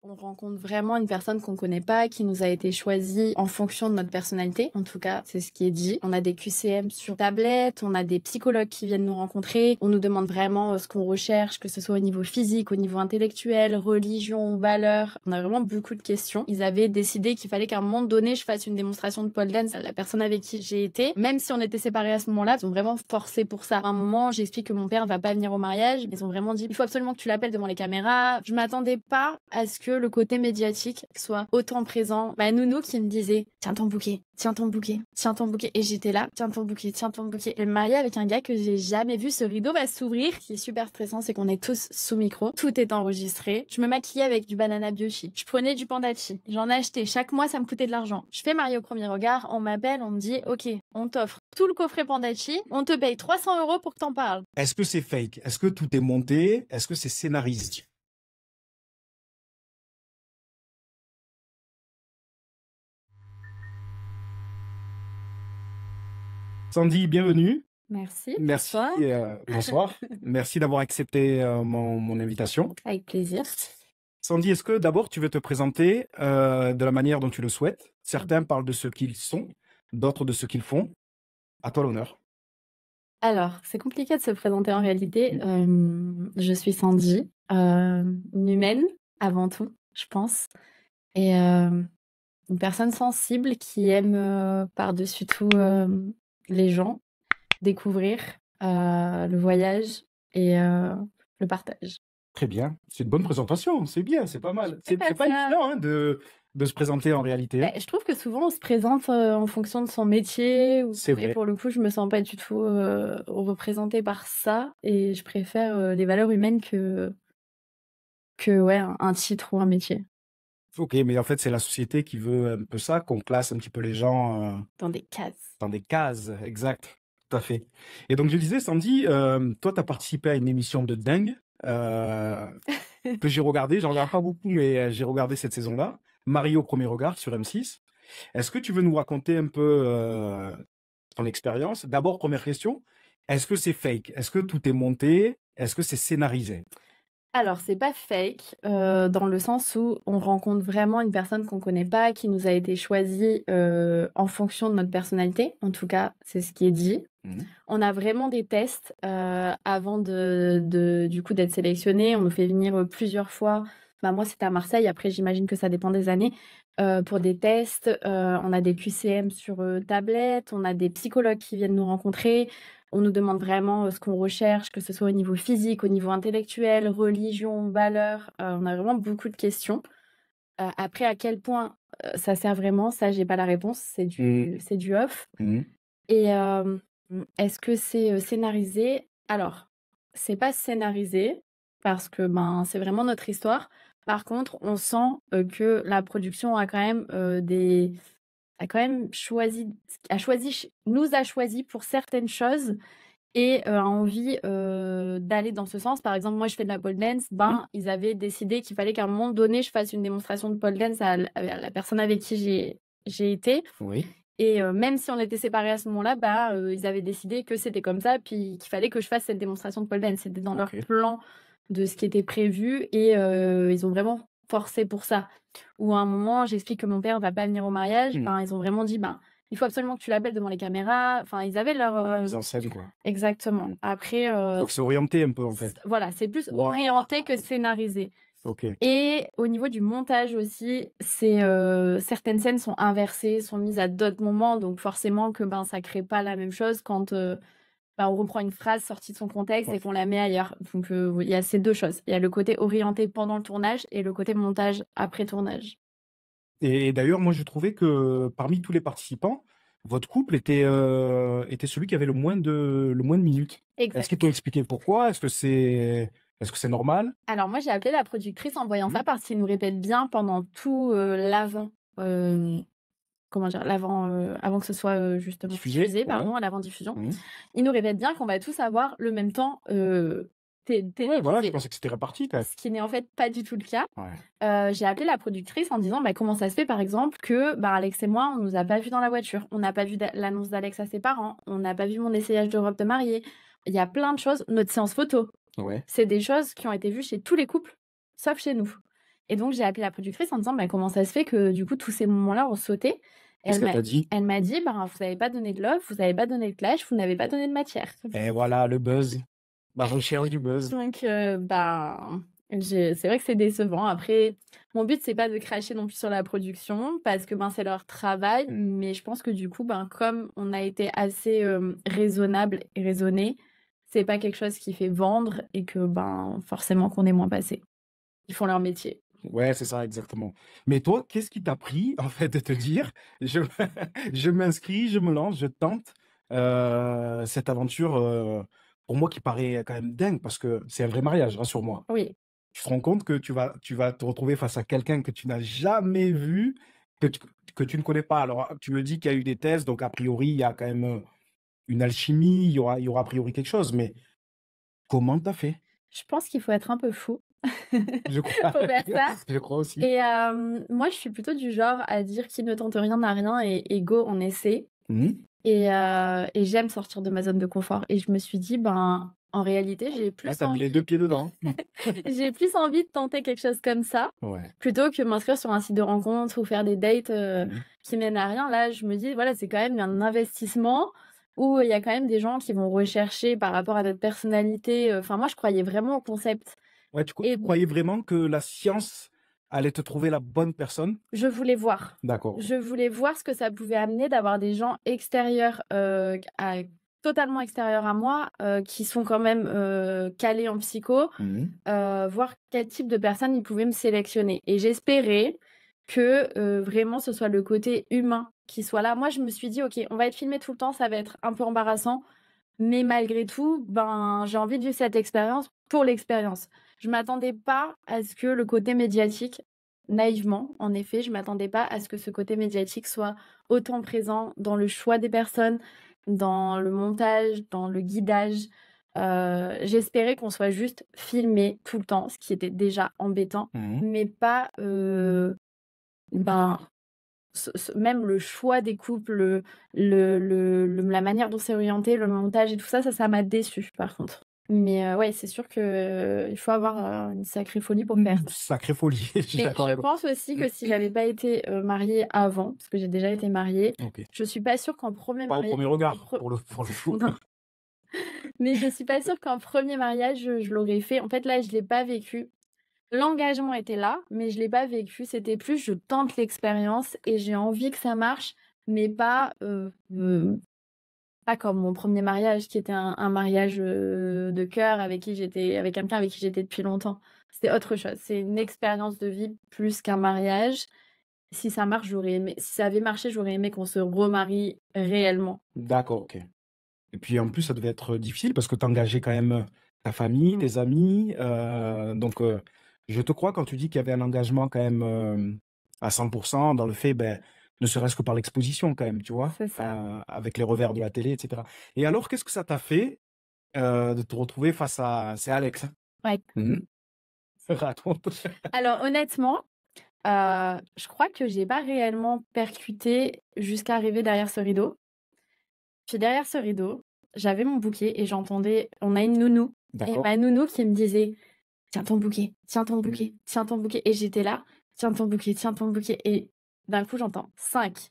On rencontre vraiment une personne qu'on connaît pas, qui nous a été choisie en fonction de notre personnalité. En tout cas, c'est ce qui est dit. On a des QCM sur tablette, on a des psychologues qui viennent nous rencontrer. On nous demande vraiment ce qu'on recherche, que ce soit au niveau physique, au niveau intellectuel, religion, valeurs. On a vraiment beaucoup de questions. Ils avaient décidé qu'il fallait qu'à un moment donné, je fasse une démonstration de pole dance à la personne avec qui j'ai été. Même si on était séparés à ce moment-là, ils ont vraiment forcé pour ça. À un moment, j'explique que mon père va pas venir au mariage. Ils ont vraiment dit, il faut absolument que tu l'appelles devant les caméras. Je m'attendais pas à ce que le côté médiatique soit autant présent. Nounou qui me disait tiens ton bouquet, tiens ton bouquet, tiens ton bouquet, et j'étais là, tiens ton bouquet, tiens ton bouquet. Je vais me marier avec un gars que j'ai jamais vu. Ce rideau va s'ouvrir. Ce qui est super stressant, c'est qu'on est tous sous micro, tout est enregistré. Je me maquillais avec du banana biochi, je prenais du pandachi, j'en achetais chaque mois, ça me coûtait de l'argent. Je fais marier au premier regard, on m'appelle, on me dit ok, on t'offre tout le coffret pandachi, on te paye 300 € pour que t'en parles. Est-ce que c'est fake? Est-ce que tout est monté? Est-ce que c'est scénarisé? Sandy, bienvenue. Merci. Merci. Bonsoir. Bonsoir. Merci d'avoir accepté mon invitation. Avec plaisir. Sandy, est-ce que d'abord tu veux te présenter de la manière dont tu le souhaites? Certains parlent de ce qu'ils sont, d'autres de ce qu'ils font. À toi l'honneur. Alors, c'est compliqué de se présenter en réalité. Je suis Sandy, une humaine avant tout, je pense, et une personne sensible qui aime par-dessus tout les gens, découvrir le voyage et le partage. Très bien. C'est une bonne présentation. C'est bien, c'est pas mal. C'est pas évident hein, de se présenter en réalité. Je trouve que souvent on se présente en fonction de son métier. C'est vrai. Et pour le coup, je me sens pas du tout représentée par ça. Et je préfère les valeurs humaines que ouais, un titre ou un métier. Ok, mais en fait, c'est la société qui veut un peu ça, qu'on classe un petit peu les gens dans des cases. Dans des cases, exact. Tout à fait. Et donc, je disais, Sandy, toi, tu as participé à une émission de dingue que j'ai regardée. J'en regarde pas beaucoup, mais j'ai regardé cette saison-là. Marie au premier regard sur M6. Est-ce que tu veux nous raconter un peu ton expérience? D'abord, première question, est-ce que c'est fake? Est-ce que tout est monté? Est-ce que c'est scénarisé? Alors, c'est pas fake, dans le sens où on rencontre vraiment une personne qu'on connaît pas, qui nous a été choisie en fonction de notre personnalité. En tout cas, c'est ce qui est dit. On a vraiment des tests avant du coup d'être sélectionné. On nous fait venir plusieurs fois. Moi, c'était à Marseille. Après, j'imagine que ça dépend des années. Pour des tests, on a des QCM sur tablette, on a des psychologues qui viennent nous rencontrer. On nous demande vraiment ce qu'on recherche, que ce soit au niveau physique, au niveau intellectuel, religion, valeurs. On a vraiment beaucoup de questions. Après, à quel point ça sert vraiment, ça, j'ai pas la réponse. C'est du off. Et est-ce que c'est scénarisé? Alors, c'est pas scénarisé parce que c'est vraiment notre histoire. Par contre, on sent que la production a quand même nous a choisi pour certaines choses et a envie d'aller dans ce sens. Par exemple, moi, je fais de la pole dance. Ils avaient décidé qu'il fallait qu'à un moment donné, je fasse une démonstration de pole dance à la personne avec qui j'ai été. Oui. Et même si on était séparés à ce moment-là, ils avaient décidé que c'était comme ça, puis qu'il fallait que je fasse cette démonstration de pole dance. C'était dans leur plan de ce qui était prévu et ils ont vraiment forcé pour ça. Ou à un moment, j'explique que mon père va pas venir au mariage. Ils ont vraiment dit, il faut absolument que tu l'appelles devant les caméras. Ils avaient leur... Mise en scène, quoi. Exactement. Après... Donc, c'est orienté un peu, en fait. Voilà, c'est plus orienté que scénarisé. Okay. Et au niveau du montage aussi, certaines scènes sont inversées, sont mises à d'autres moments, donc forcément que ça crée pas la même chose quand on reprend une phrase sortie de son contexte et qu'on la met ailleurs. Donc il y a ces deux choses. Il y a le côté orienté pendant le tournage et le côté montage après tournage. Et d'ailleurs, moi, je trouvais que parmi tous les participants, votre couple était celui qui avait le moins de minutes. Exact. Est-ce qu'ils t'ont expliqué pourquoi? Est-ce que c'est normal? Alors moi, j'ai appelé la productrice en voyant ça parce qu'ils nous répètent bien pendant tout l'avant. Avant que ce soit justement diffusé, à l'avant-diffusion. Ils nous répètent bien qu'on va tous avoir le même temps. Voilà, je pensais que c'était réparti. Ce qui n'est en fait pas du tout le cas. J'ai appelé la productrice en disant comment ça se fait par exemple que Alex et moi, on nous a pas vus dans la voiture, on n'a pas vu l'annonce d'Alex à ses parents, on n'a pas vu mon essayage de robe de mariée. Il y a plein de choses. Notre séance photo, c'est des choses qui ont été vues chez tous les couples, sauf chez nous. Et donc, j'ai appelé la productrice en disant: «Bah, comment ça se fait que, du coup, tous ces moments-là ont sauté?» Qu'est-ce qu'elle t'a dit? Elle m'a dit: «Ben, vous avez pas donné de love, vous avez pas donné de clash, vous n'avez pas donné de matière». Et voilà, le buzz. La recherche du buzz. Donc, c'est vrai que c'est décevant. Après, mon but, c'est pas de cracher non plus sur la production parce que, ben, c'est leur travail. Mais je pense que du coup, ben, comme on a été assez, raisonnable et raisonné, c'est pas quelque chose qui fait vendre et que, ben, forcément qu'on est moins passé. Ils font leur métier. Ouais, c'est ça, exactement. Mais toi, qu'est-ce qui t'a pris, en fait, de te dire, je, je m'inscris, je me lance, je tente cette aventure, pour moi, qui paraît quand même dingue, parce que c'est un vrai mariage, rassure-moi. Oui. Tu te rends compte que tu vas te retrouver face à quelqu'un que tu n'as jamais vu, que tu ne connais pas. Alors, tu me dis qu'il y a eu des tests, donc a priori, il y a quand même une alchimie, il y aura a priori quelque chose, mais comment t'as fait? Je pense qu'il faut être un peu fou Je crois, pour faire ça. je crois aussi. Et moi, je suis plutôt du genre à dire: «Qui ne tente rien n'a rien» et go, on essaie. Mhm. Et j'aime sortir de ma zone de confort et je me suis dit: «Ben, en réalité, Ah, t'as mis les deux pieds dedans. j'ai plus envie de tenter quelque chose comme ça, Ouais. plutôt que m'inscrire sur un site de rencontre ou faire des dates, Mhm. qui mènent à rien». Là, je me dis: «Voilà, c'est quand même un investissement où il y a quand même des gens qui vont rechercher par rapport à notre personnalité», enfin moi, je croyais vraiment au concept Ouais, tu et croyais vraiment que la science allait te trouver la bonne personne? je voulais voir. D'accord. Je voulais voir ce que ça pouvait amener d'avoir des gens extérieurs, à totalement extérieurs à moi, qui sont quand même, calés en psycho, Mhm. voir quel type de personnes ils pouvaient me sélectionner et j'espérais que, vraiment ce soit le côté humain qui soit là. Moi, je me suis dit: «OK, on va être filmé tout le temps, ça va être un peu embarrassant, mais malgré tout, ben, j'ai envie de vivre cette expérience pour l'expérience». Je m'attendais pas à ce que le côté médiatique naïvement, en effet, je m'attendais pas à ce que ce côté médiatique soit autant présent dans le choix des personnes, dans le montage, dans le guidage. J'espérais qu'on soit juste filmé tout le temps, ce qui était déjà embêtant, Mhm. mais pas, ben, même le choix des couples, la manière dont c'est orienté, le montage et tout ça, ça m'a déçue par contre. Mais ouais, c'est sûr que, il faut avoir, une sacrée folie pour le faire. Sacrée folie, je suis Mais d'accord je avec toi. pense aussi que si j'avais pas été, mariée avant, parce que j'ai déjà été mariée, Ok. je suis pas sûre qu'en premier Pas au mariage premier en regard, pre pour le coup. non, mais je suis pas sûre qu'en premier mariage, je l'aurais fait. En fait, là, je l'ai pas vécu. L'engagement était là, mais je l'ai pas vécu. C'était plus je tente l'expérience et j'ai envie que ça marche, mais pas comme mon premier mariage qui était un mariage, de cœur avec quelqu'un avec qui j'étais depuis longtemps. C'était autre chose. C'est une expérience de vie plus qu'un mariage. Si ça marche, j'aurais aimé si ça avait marché, j'aurais aimé qu'on se remarie réellement. D'accord, ok. Et puis en plus, ça devait être difficile parce que tu engageais quand même ta famille, tes amis. Donc, je te crois quand tu dis qu'il y avait un engagement quand même à 100% dans le fait, ben, ne serait-ce que par l'exposition quand même, tu vois, C'est ça. avec les revers de la télé, etc. Et alors, qu'est-ce que ça t'a fait de te retrouver face à... C'est Alex, hein. Ouais. Mhm. Raconte. Alors honnêtement, je crois que j'ai pas réellement percuté jusqu'à arriver derrière ce rideau. Puis derrière ce rideau, j'avais mon bouquet et j'entendais on a une nounou et D'accord. ma nounou qui me disait: «Tiens ton bouquet, tiens ton bouquet, tiens ton bouquet» et j'étais là: tiens ton bouquet» et d'un coup j'entends 5,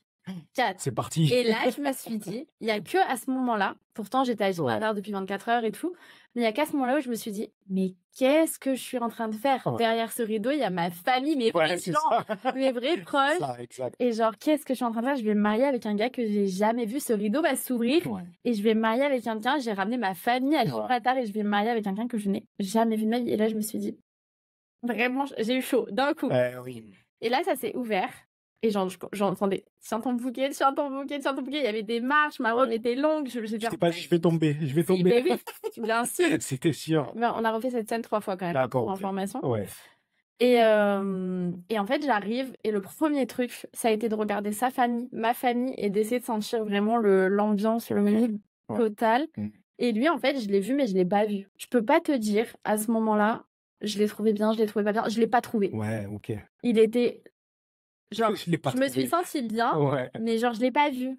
4 C'est parti. et là je me suis dit, il y a que à ce moment-là, pourtant j'étais à Gibraltar depuis 24 heures et tout, mais il y a qu'à ce moment-là où je me suis dit: «Mais qu'est-ce que je suis en train de faire? Ouais, Derrière ce rideau, il y a ma famille, mes vrais ouais, c'est gens, ça. mes vrais proches Ça, exact. et genre qu'est-ce que je suis en train de faire? Je vais me marier avec un gars que j'ai jamais vu, ce rideau va s'ouvrir Ouais. et je vais me marier avec quelqu'un, j'ai ramené ma famille à Ouais. Gibraltar et je vais me marier avec quelqu'un que je n'ai jamais vu de ma vie» et là je me suis dit vraiment, j'ai eu chaud d'un coup Oui. et là ça s'est ouvert et j'entendais: «Tiens ton bouquet, tiens ton bouquet, tiens ton bouquet». Il y avait des marches, ma robe était longue, Je j'étais t'ai pas dit, je vais tomber, je vais si, tomber. mais oui, bien sûr. C'était sûr. Ben, on a refait cette scène 3 fois quand même, D'accord, pour ok. information Ouais. et en fait, j'arrive et le premier truc, ça a été de regarder sa famille, ma famille et d'essayer de sentir vraiment l'ambiance, le mood Ouais. total Mm. et lui, en fait, je l'ai vu, mais je l'ai pas vu. Je peux pas te dire, à ce moment-là, je l'ai trouvé bien, je l'ai trouvé pas bien, je l'ai pas trouvé. Ouais, ok. Il était genre, Je l'ai pas je me suis trouvé. sentie bien, Ouais. mais genre, je l'ai pas vu.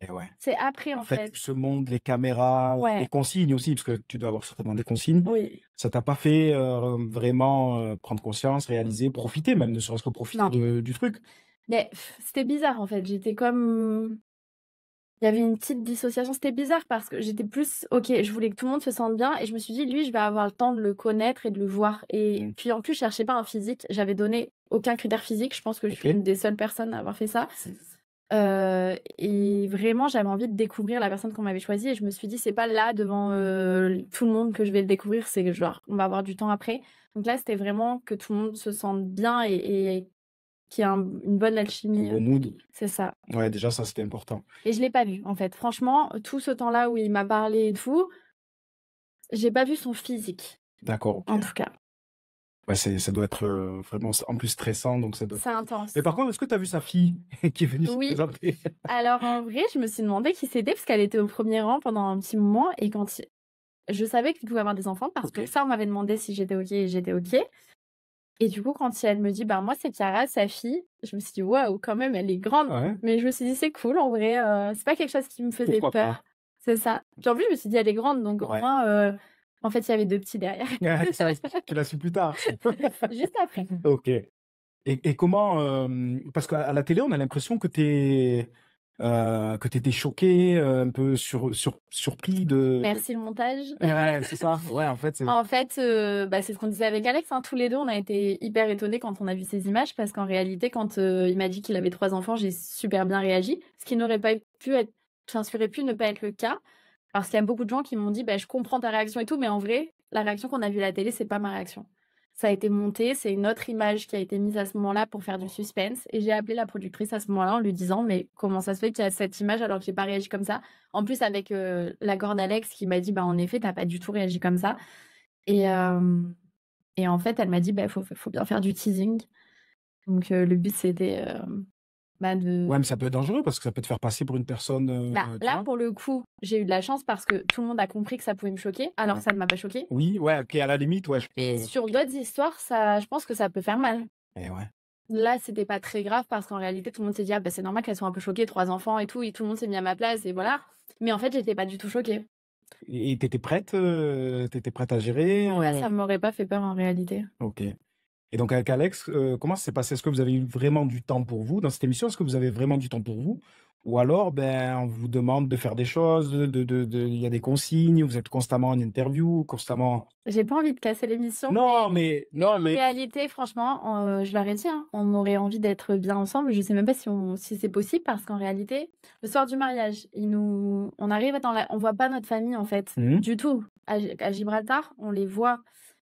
Et ouais. C'est après, En en fait, fait. ce monde, les caméras, les Ouais, consignes aussi, parce que tu dois avoir certainement des consignes, oui. ça t'a pas fait vraiment prendre conscience, réaliser, profiter même, ne serait-ce que profiter Non. du truc. Mais c'était bizarre, en fait. J'étais comme... Il y avait une petite dissociation. C'était bizarre parce que j'étais plus... Ok, je voulais que tout le monde se sente bien. Et je me suis dit, lui, je vais avoir le temps de le connaître et de le voir. Et Mm. puis, en plus, je cherchais pas un physique. J'avais donné aucun critère physique. Je pense que je suis Ok. une des seules personnes à avoir fait ça. Et vraiment, j'avais envie de découvrir la personne qu'on m'avait choisie. Et je me suis dit, c'est pas là, devant tout le monde, que je vais le découvrir. C'est que, genre, on va avoir du temps après. Donc là, c'était vraiment que tout le monde se sente bien et qu'il y ait une bonne Un alchimie. bon mood. C'est ça. Ouais, déjà, ça, c'était important. Et je l'ai pas vu, en fait. Franchement, tout ce temps-là où il m'a parlé et tout, j'ai pas vu son physique, D'accord, ok. en tout cas. Ouais, ça doit être vraiment en plus stressant, donc ça doit. C'est intense. Mais par contre, est-ce que tu as vu sa fille qui est venue se Oui. présenter? Alors, en vrai, je me suis demandé qui c'était parce qu'elle était au premier rang pendant un petit moment. Et je savais qu'il pouvait avoir des enfants parce que Ok. ça, on m'avait demandé si j'étais OK et j'étais OK. Et du coup, quand elle me dit, bah, moi, c'est Chiara, sa fille, je me suis dit, waouh, quand même, elle est grande. Ouais. Mais je me suis dit, c'est cool, en vrai, c'est pas quelque chose qui me faisait Pourquoi peur. pas? C'est ça. Puis en plus, je me suis dit, elle est grande, donc au Ouais. moins, en fait, il y avait 2 petits derrière. Tu l'as su plus tard. Juste après. Ok. Et comment parce qu'à la télé, on a l'impression que t'étais choqué, un peu surpris de. Merci le montage. Ouais, c'est ça. Ouais, en fait, c'est. En fait, bah, c'est ce qu'on disait avec Alex, hein. Tous les deux, on a été hyper étonnés quand on a vu ces images parce qu'en réalité, quand il m'a dit qu'il avait 3 enfants, j'ai super bien réagi. Ce qui n'aurait pas pu être, enfin, ce qui aurait pu ne pas être le cas. Parce qu'il y a beaucoup de gens qui m'ont dit, bah, je comprends ta réaction et tout, mais en vrai, la réaction qu'on a vue à la télé, c'est pas ma réaction. Ça a été monté, c'est une autre image qui a été mise à ce moment-là pour faire du suspense. Et j'ai appelé la productrice à ce moment-là en lui disant, mais comment ça se fait qu'il y a cette image alors que j'ai pas réagi comme ça? En plus, avec l'accord d'Alex qui m'a dit, bah, en effet, t'as pas du tout réagi comme ça. Et en fait, elle m'a dit, bah, faut bien faire du teasing. Donc, le but, c'était bah, Ouais, mais ça peut être dangereux parce que ça peut te faire passer pour une personne. Bah, Tu là, vois? pour le coup, j'ai eu de la chance parce que tout le monde a compris que ça pouvait me choquer, alors que ça ne m'a pas choqué. Oui, ouais, ok, à la limite, ouais. Sur d'autres histoires, je pense que ça peut faire mal. Et ouais. Là, c'était pas très grave parce qu'en réalité, tout le monde s'est dit, ah, bah, c'est normal qu'elles soient un peu choquées, 3 enfants et tout le monde s'est mis à ma place et voilà. Mais en fait, j'étais pas du tout choquée. Et t'étais prête? T'étais prête à gérer? Ça m'aurait pas fait peur en réalité. Ok. Et donc avec Alex, comment ça s'est passé? Est-ce que vous avez eu vraiment du temps pour vous dans cette émission? Est-ce que vous avez vraiment du temps pour vous? Ou alors, ben, on vous demande de faire des choses, il y a des consignes, vous êtes constamment en interview, constamment. J'ai pas envie de casser l'émission. Non, En mais. réalité, franchement, je leur ai dit, hein, on aurait envie d'être bien ensemble. Je sais même pas si c'est possible parce qu'en réalité, le soir du mariage, on arrive on voit pas notre famille en fait, Mhm. du tout. À Gibraltar, on les voit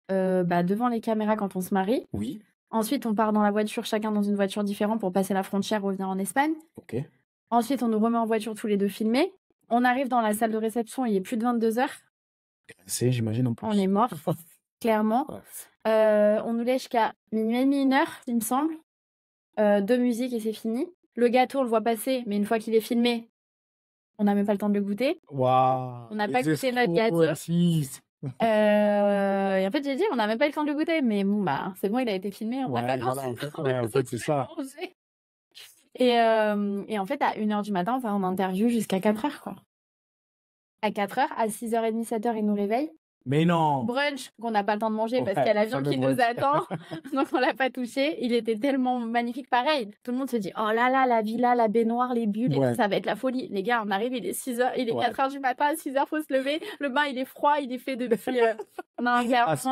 bah, devant les caméras quand on se marie. Oui, Ensuite, on part dans la voiture, chacun dans une voiture différente pour passer la frontière, revenir en Espagne. ok. Ensuite, on nous remet en voiture tous les deux filmés. On arrive dans la salle de réception, il est plus de 22 heures. C'est, j'imagine, en plus. On est mort, clairement. Ouais. On nous laisse jusqu'à minuit et demi, 1h, il me semble. 2 musiques et c'est fini. Le gâteau, on le voit passer, mais une fois qu'il est filmé, on n'a même pas le temps de le goûter. Waouh, On n'a pas les goûté notre escrocs, gâteau. merci. Et en fait, j'ai dit, on n'a même pas eu le temps de le goûter, mais bon, bah, c'est bon, il a été filmé, on n'a pas Ouais, voilà, en fait, c'est ça. manger. Et en fait, à 1h du matin, on va en interview jusqu'à 4h, quoi. À 4h, à 6h30, 7h, il nous réveille. Mais non. Brunch qu'on n'a pas le temps de manger parce Ouais, qu'il y a l'avion fameux qui brunch. nous attend, donc on l'a pas touché. Il était tellement magnifique, pareil. Tout le monde se dit, oh là là, la villa, la baignoire, les bulles, et Ouais. tout, ça va être la folie. Les gars, on arrive, il est 6h, il est Ouais. 4h du matin, à 6h, faut se lever. Le bain, il est froid, il est fait depuis... On a un Ah, garçon...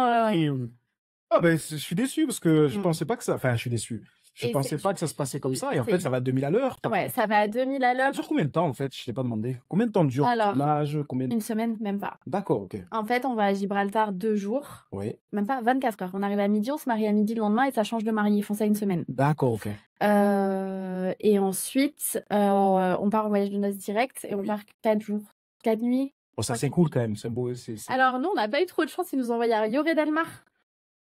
Ah ben, je suis déçu parce que je Mm. pensais pas que ça. Enfin, je suis déçu. Je Et pensais pas que ça se passait comme ça et en c'est- fait, ça va à 2000 à l'heure. Ouais, ça va à 2000 à Ça l'heure. dure combien de temps en fait? Je t'ai pas demandé. Combien de temps dure Alors, l'âge? Combien de... Une semaine, même pas. D'accord, ok. En fait, on va à Gibraltar 2 jours, Oui. même pas 24 heures. On arrive à midi, on se marie à midi le lendemain et ça change de mari. Ils font ça une semaine. D'accord, ok. Et ensuite, on part en voyage de noces direct et on part 4 jours, 4 nuits. Bon, ça c'est cool quand même. C'est beau. Alors, nous, on n'a pas eu trop de chance. Ils nous ont envoyé à Lloret del Mar.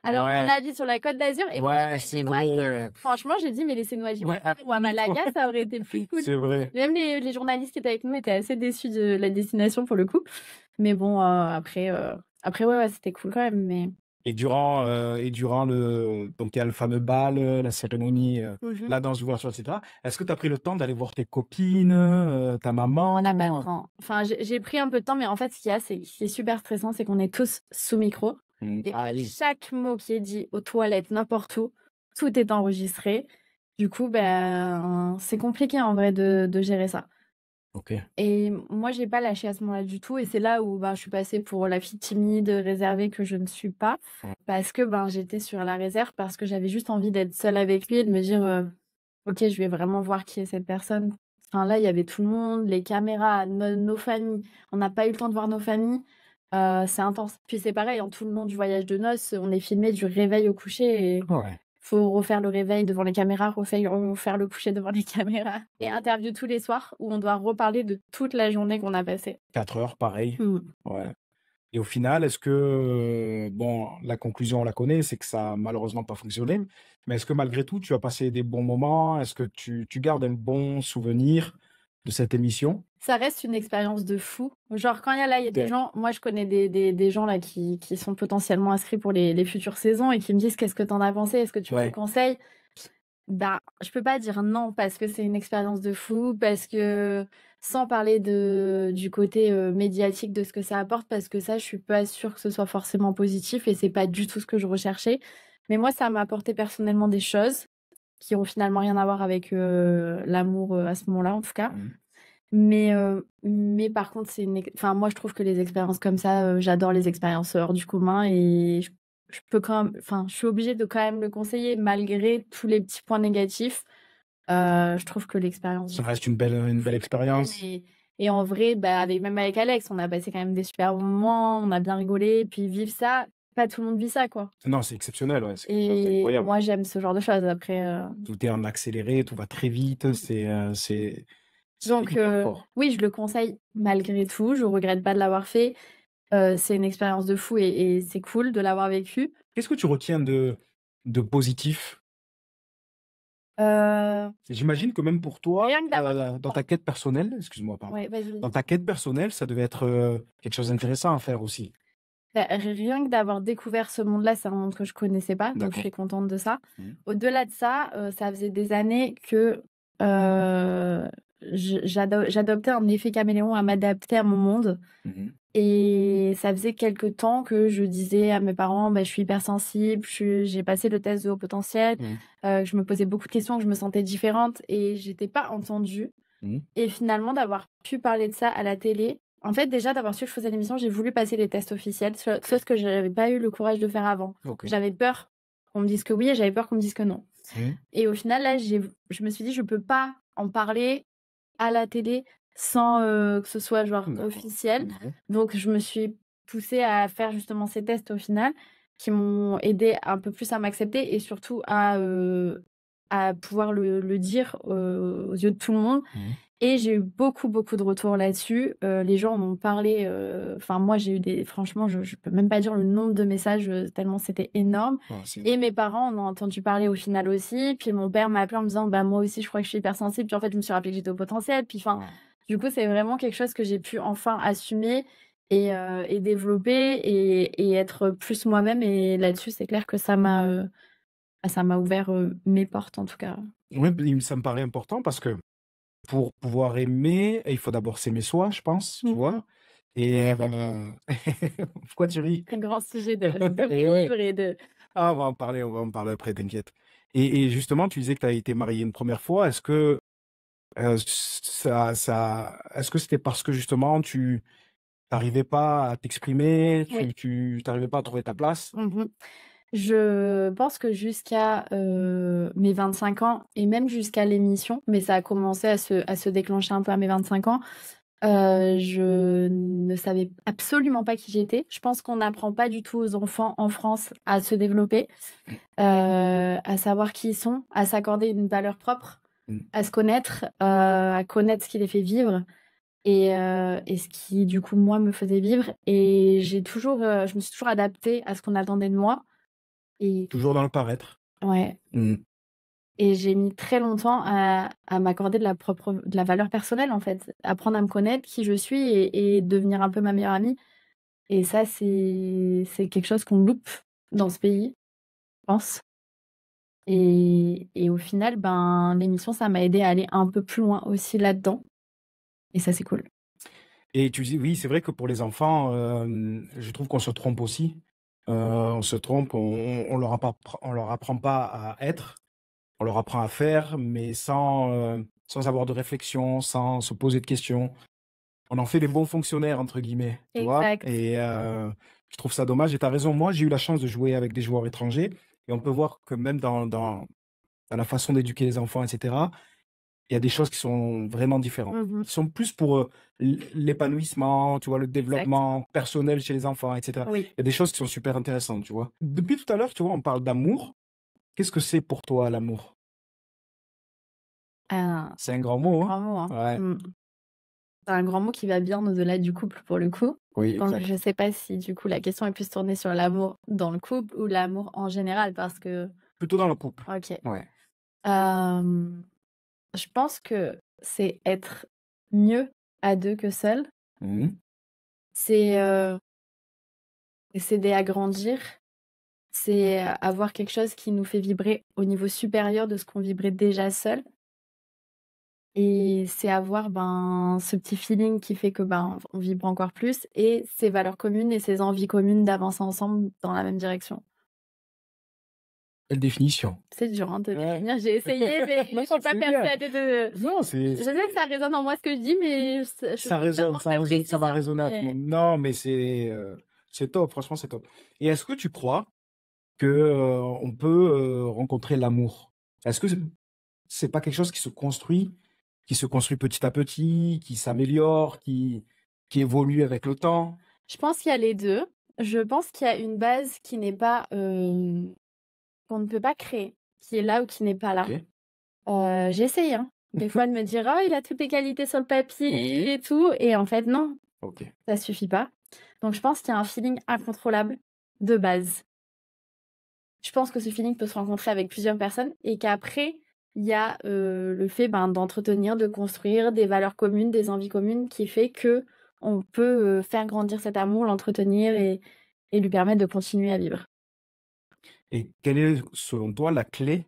Alors, Ouais. on a dit sur la Côte d'Azur. Et Ouais, c'est vrai. franchement, j'ai dit, mais laissez-nous à Gibraltar Ouais. ou à Malaga, ça aurait été plus cool. C'est vrai. Même les journalistes qui étaient avec nous étaient assez déçus de la destination pour le coup. Mais bon, après, ouais, c'était cool quand même. Mais Et durant donc il y a le fameux bal, la cérémonie, Mhm. la danse d'ouverture, etc. Est-ce que tu as pris le temps d'aller voir tes copines, ta maman? On a pas le temps. Enfin, j'ai pris un peu de temps, mais en fait, ce qu'il y a, c'est ce qui est super stressant, c'est qu'on est tous sous micro. Et Ah oui. chaque mot qui est dit aux toilettes, n'importe où, tout est enregistré. Du coup, ben, c'est compliqué en vrai de gérer ça. Ok. Et moi, j'ai pas lâché à ce moment-là du tout. Et c'est là où ben, je suis passée pour la fille timide, réservée que je ne suis pas. Ouais. Parce que ben, j'étais sur la réserve, parce que j'avais juste envie d'être seule avec lui et de me dire, ok, je vais vraiment voir qui est cette personne. Enfin, là, il y avait tout le monde, les caméras, nos familles. On n'a pas eu le temps de voir nos familles. C'est intense. Puis c'est pareil, en tout le long du voyage de noces, on est filmé du réveil au coucher et Ouais. faut refaire le réveil devant les caméras, refaire le coucher devant les caméras. Et interview tous les soirs où on doit reparler de toute la journée qu'on a passée. 4 heures, pareil. Mm. Ouais. Et au final, est-ce que, bon, la conclusion, on la connaît, c'est que ça a malheureusement pas fonctionné. Mais est-ce que malgré tout, tu as passé des bons moments? Est-ce que tu gardes un bon souvenir de cette émission? Ça reste une expérience de fou. Genre, quand il y a des Ouais. gens, moi je connais des gens là qui sont potentiellement inscrits pour les futures saisons et qui me disent qu'est-ce que t'en as pensé, est-ce que tu me le Ouais. conseilles? Bah, je peux pas dire non parce que c'est une expérience de fou, parce que sans parler du côté médiatique de ce que ça apporte, parce que ça, je suis pas sûre que ce soit forcément positif et c'est pas du tout ce que je recherchais. Mais moi, ça m'a apporté personnellement des choses qui ont finalement rien à voir avec l'amour à ce moment-là, en tout cas. Mhm. Mais par contre, enfin, moi, je trouve que les expériences comme ça, j'adore les expériences hors du commun et je peux quand même, enfin, je suis obligée de quand même le conseiller malgré tous les petits points négatifs. Je trouve que l'expérience Ça reste une belle expérience. et en vrai, bah, même avec Alex, on a passé quand même des super bons moments, on a bien rigolé, puis vivre ça, pas tout le monde vit ça, quoi. Non, c'est exceptionnel, ouais. C'est Et incroyable. moi, j'aime ce genre de choses. Après, Tout est en accéléré, tout va très vite. C'est donc, hyper fort. oui, je le conseille malgré tout. Je regrette pas de l'avoir fait. C'est une expérience de fou et c'est cool de l'avoir vécu. Qu'est-ce que tu retiens de positif? Heu, J'imagine que même pour toi, rien que d'avoir dans ta quête personnelle, excuse-moi, pardon. ouais, vas-y, Dans vas-y. ta quête personnelle, ça devait être quelque chose d'intéressant à faire aussi. Bah, rien que d'avoir découvert ce monde-là, c'est un monde que je connaissais pas, donc je D'accord. suis contente de ça. Mhm. Au-delà de ça, ça faisait des années que, j'adoptais un effet caméléon à m'adapter à mon monde Mhm. et ça faisait quelque temps que je disais à mes parents: «Bah, je suis hypersensible, j'ai passé le test de haut potentiel». Mhm. Je me posais beaucoup de questions, que je me sentais différente et j'étais pas entendue. Mhm. Et finalement, d'avoir pu parler de ça à la télé, en fait, déjà, d'avoir su que je faisais l'émission, j'ai voulu passer les tests officiels, chose que je n'avais pas eu le courage de faire avant. Ok. J'avais peur qu'on me dise que oui et j'avais peur qu'on me dise que non. Mhm. Et au final, là, je me suis dit, je peux pas en parler à la télé sans que ce soit genre D'accord. officiel. Mhm. Donc, je me suis poussée à faire justement ces tests au final, qui m'ont aidé un peu plus à m'accepter et surtout à pouvoir le dire aux yeux de tout le monde. Mhm. Et j'ai eu beaucoup, beaucoup de retours là-dessus. Les gens m'ont parlé, enfin moi j'ai eu franchement je peux même pas dire le nombre de messages, tellement c'était énorme. Ah, c'est Et mes parents en ont entendu parler au final aussi. Puis mon père m'a appelé en me disant: «Bah moi aussi je crois que je suis hypersensible». Puis en fait je me suis rappelé que j'étais au potentiel. Puis enfin, ouais. du coup c'est vraiment quelque chose que j'ai pu enfin assumer et développer et être plus moi-même et là-dessus c'est clair que ça m'a ouvert, mes portes en tout cas. Ouais, ça me paraît important parce que pour pouvoir aimer, il faut d'abord s'aimer soi, je pense, tu vois. Et pourquoi tu ris? Un grand sujet de Et ouais. rupture et de Ah, on va en parler après, t'inquiète. Et justement, tu disais que tu as été marié une première fois. Est-ce que est-ce que c'était parce que justement tu n'arrivais pas à t'exprimer, oui. tu n'arrivais pas à trouver ta place? Mmh. Je pense que jusqu'à, mes 25 ans et même jusqu'à l'émission, mais ça a commencé à se déclencher un peu à mes 25 ans, je ne savais absolument pas qui j'étais. Je pense qu'on n'apprend pas du tout aux enfants en France à se développer, à savoir qui ils sont, à s'accorder une valeur propre, Mmh. à se connaître, à connaître ce qui les fait vivre et ce qui, du coup, moi, me faisait vivre et je me suis toujours adaptée à ce qu'on attendait de moi et Toujours dans le paraître. ouais. Mmh. Et j'ai mis très longtemps à m'accorder de la valeur personnelle, en fait. Apprendre à me connaître, qui je suis et devenir un peu ma meilleure amie et ça, c'est quelque chose qu'on loupe dans ce pays, je pense. Et au final, ben, l'émission, ça m'a aidé à aller un peu plus loin aussi là-dedans. Et ça, c'est cool. Et tu dis oui, c'est vrai que pour les enfants, je trouve qu'on se trompe aussi. On se trompe, on leur apprend pas à être, on leur apprend à faire, mais sans avoir de réflexion, sans se poser de questions. On en fait des bons fonctionnaires entre guillemets, tu vois? Exact. Et je trouve ça dommage et tu as raison. Moi, j'ai eu la chance de jouer avec des joueurs étrangers et on peut voir que même dans la façon d'éduquer les enfants et cetera, il y a des choses qui sont vraiment différentes. Mmh. Qui sont plus pour, l'épanouissement, tu vois? Le Exact. développement personnel chez les enfants et cetera. Oui. Il y a des choses qui sont super intéressantes, tu vois? Depuis tout à l'heure, tu vois, on parle d'amour. Qu'est-ce que c'est pour toi l'amour? Ah, C'est un grand mot, hein? grand mot, hein. Ouais, Mmh. C'est un grand mot qui va bien au-delà du couple pour le coup. oui, Donc exact. je sais pas si du coup la question est plus tournée sur l'amour dans le couple ou l'amour en général parce que Plutôt dans le couple. OK. Ouais. Hem, je pense que c'est être mieux à 2 que seul. Mmh. C'est, s'aider à grandir. C'est, avoir quelque chose qui nous fait vibrer au niveau supérieur de ce qu'on vibrait déjà seul et c'est avoir, ben, ce petit feeling qui fait que, ben, on vibre encore plus et ces valeurs communes et ces envies communes d'avancer ensemble dans la même direction. Belle définition. C'est dur, hein, de Ouais. définir. J'ai essayé, mais je Non, suis pas c'est bien. persuadée de Non, je sais que ça résonne en moi ce que je dis, mais je ça suis pas résonne, forte à ça va précision. résonner à tout le Mais monde. Non, mais c'est top, franchement, c'est top. Et est-ce que tu crois que, on peut, rencontrer l'amour? Est-ce que c'est pas quelque chose qui se construit petit à petit, qui s'améliore, qui évolue avec le temps? je pense qu'il y a les 2. Je pense qu'il y a une base qui n'est pas, qu'on ne peut pas créer, qui est là ou qui n'est pas là. OK. J'essaye, hein, des fois de me dire: «Oh, il a toutes les qualités sur le papier et tout» et en fait non, OK. ça suffit pas. Donc je pense qu'il y a un feeling incontrôlable de base. Je pense que ce feeling peut se rencontrer avec plusieurs personnes et qu'après, il y a, le fait, ben, d'entretenir, de construire des valeurs communes, des envies communes qui fait que on peut, faire grandir cet amour, l'entretenir et lui permettre de continuer à vivre. Et quelle est, selon toi, la clé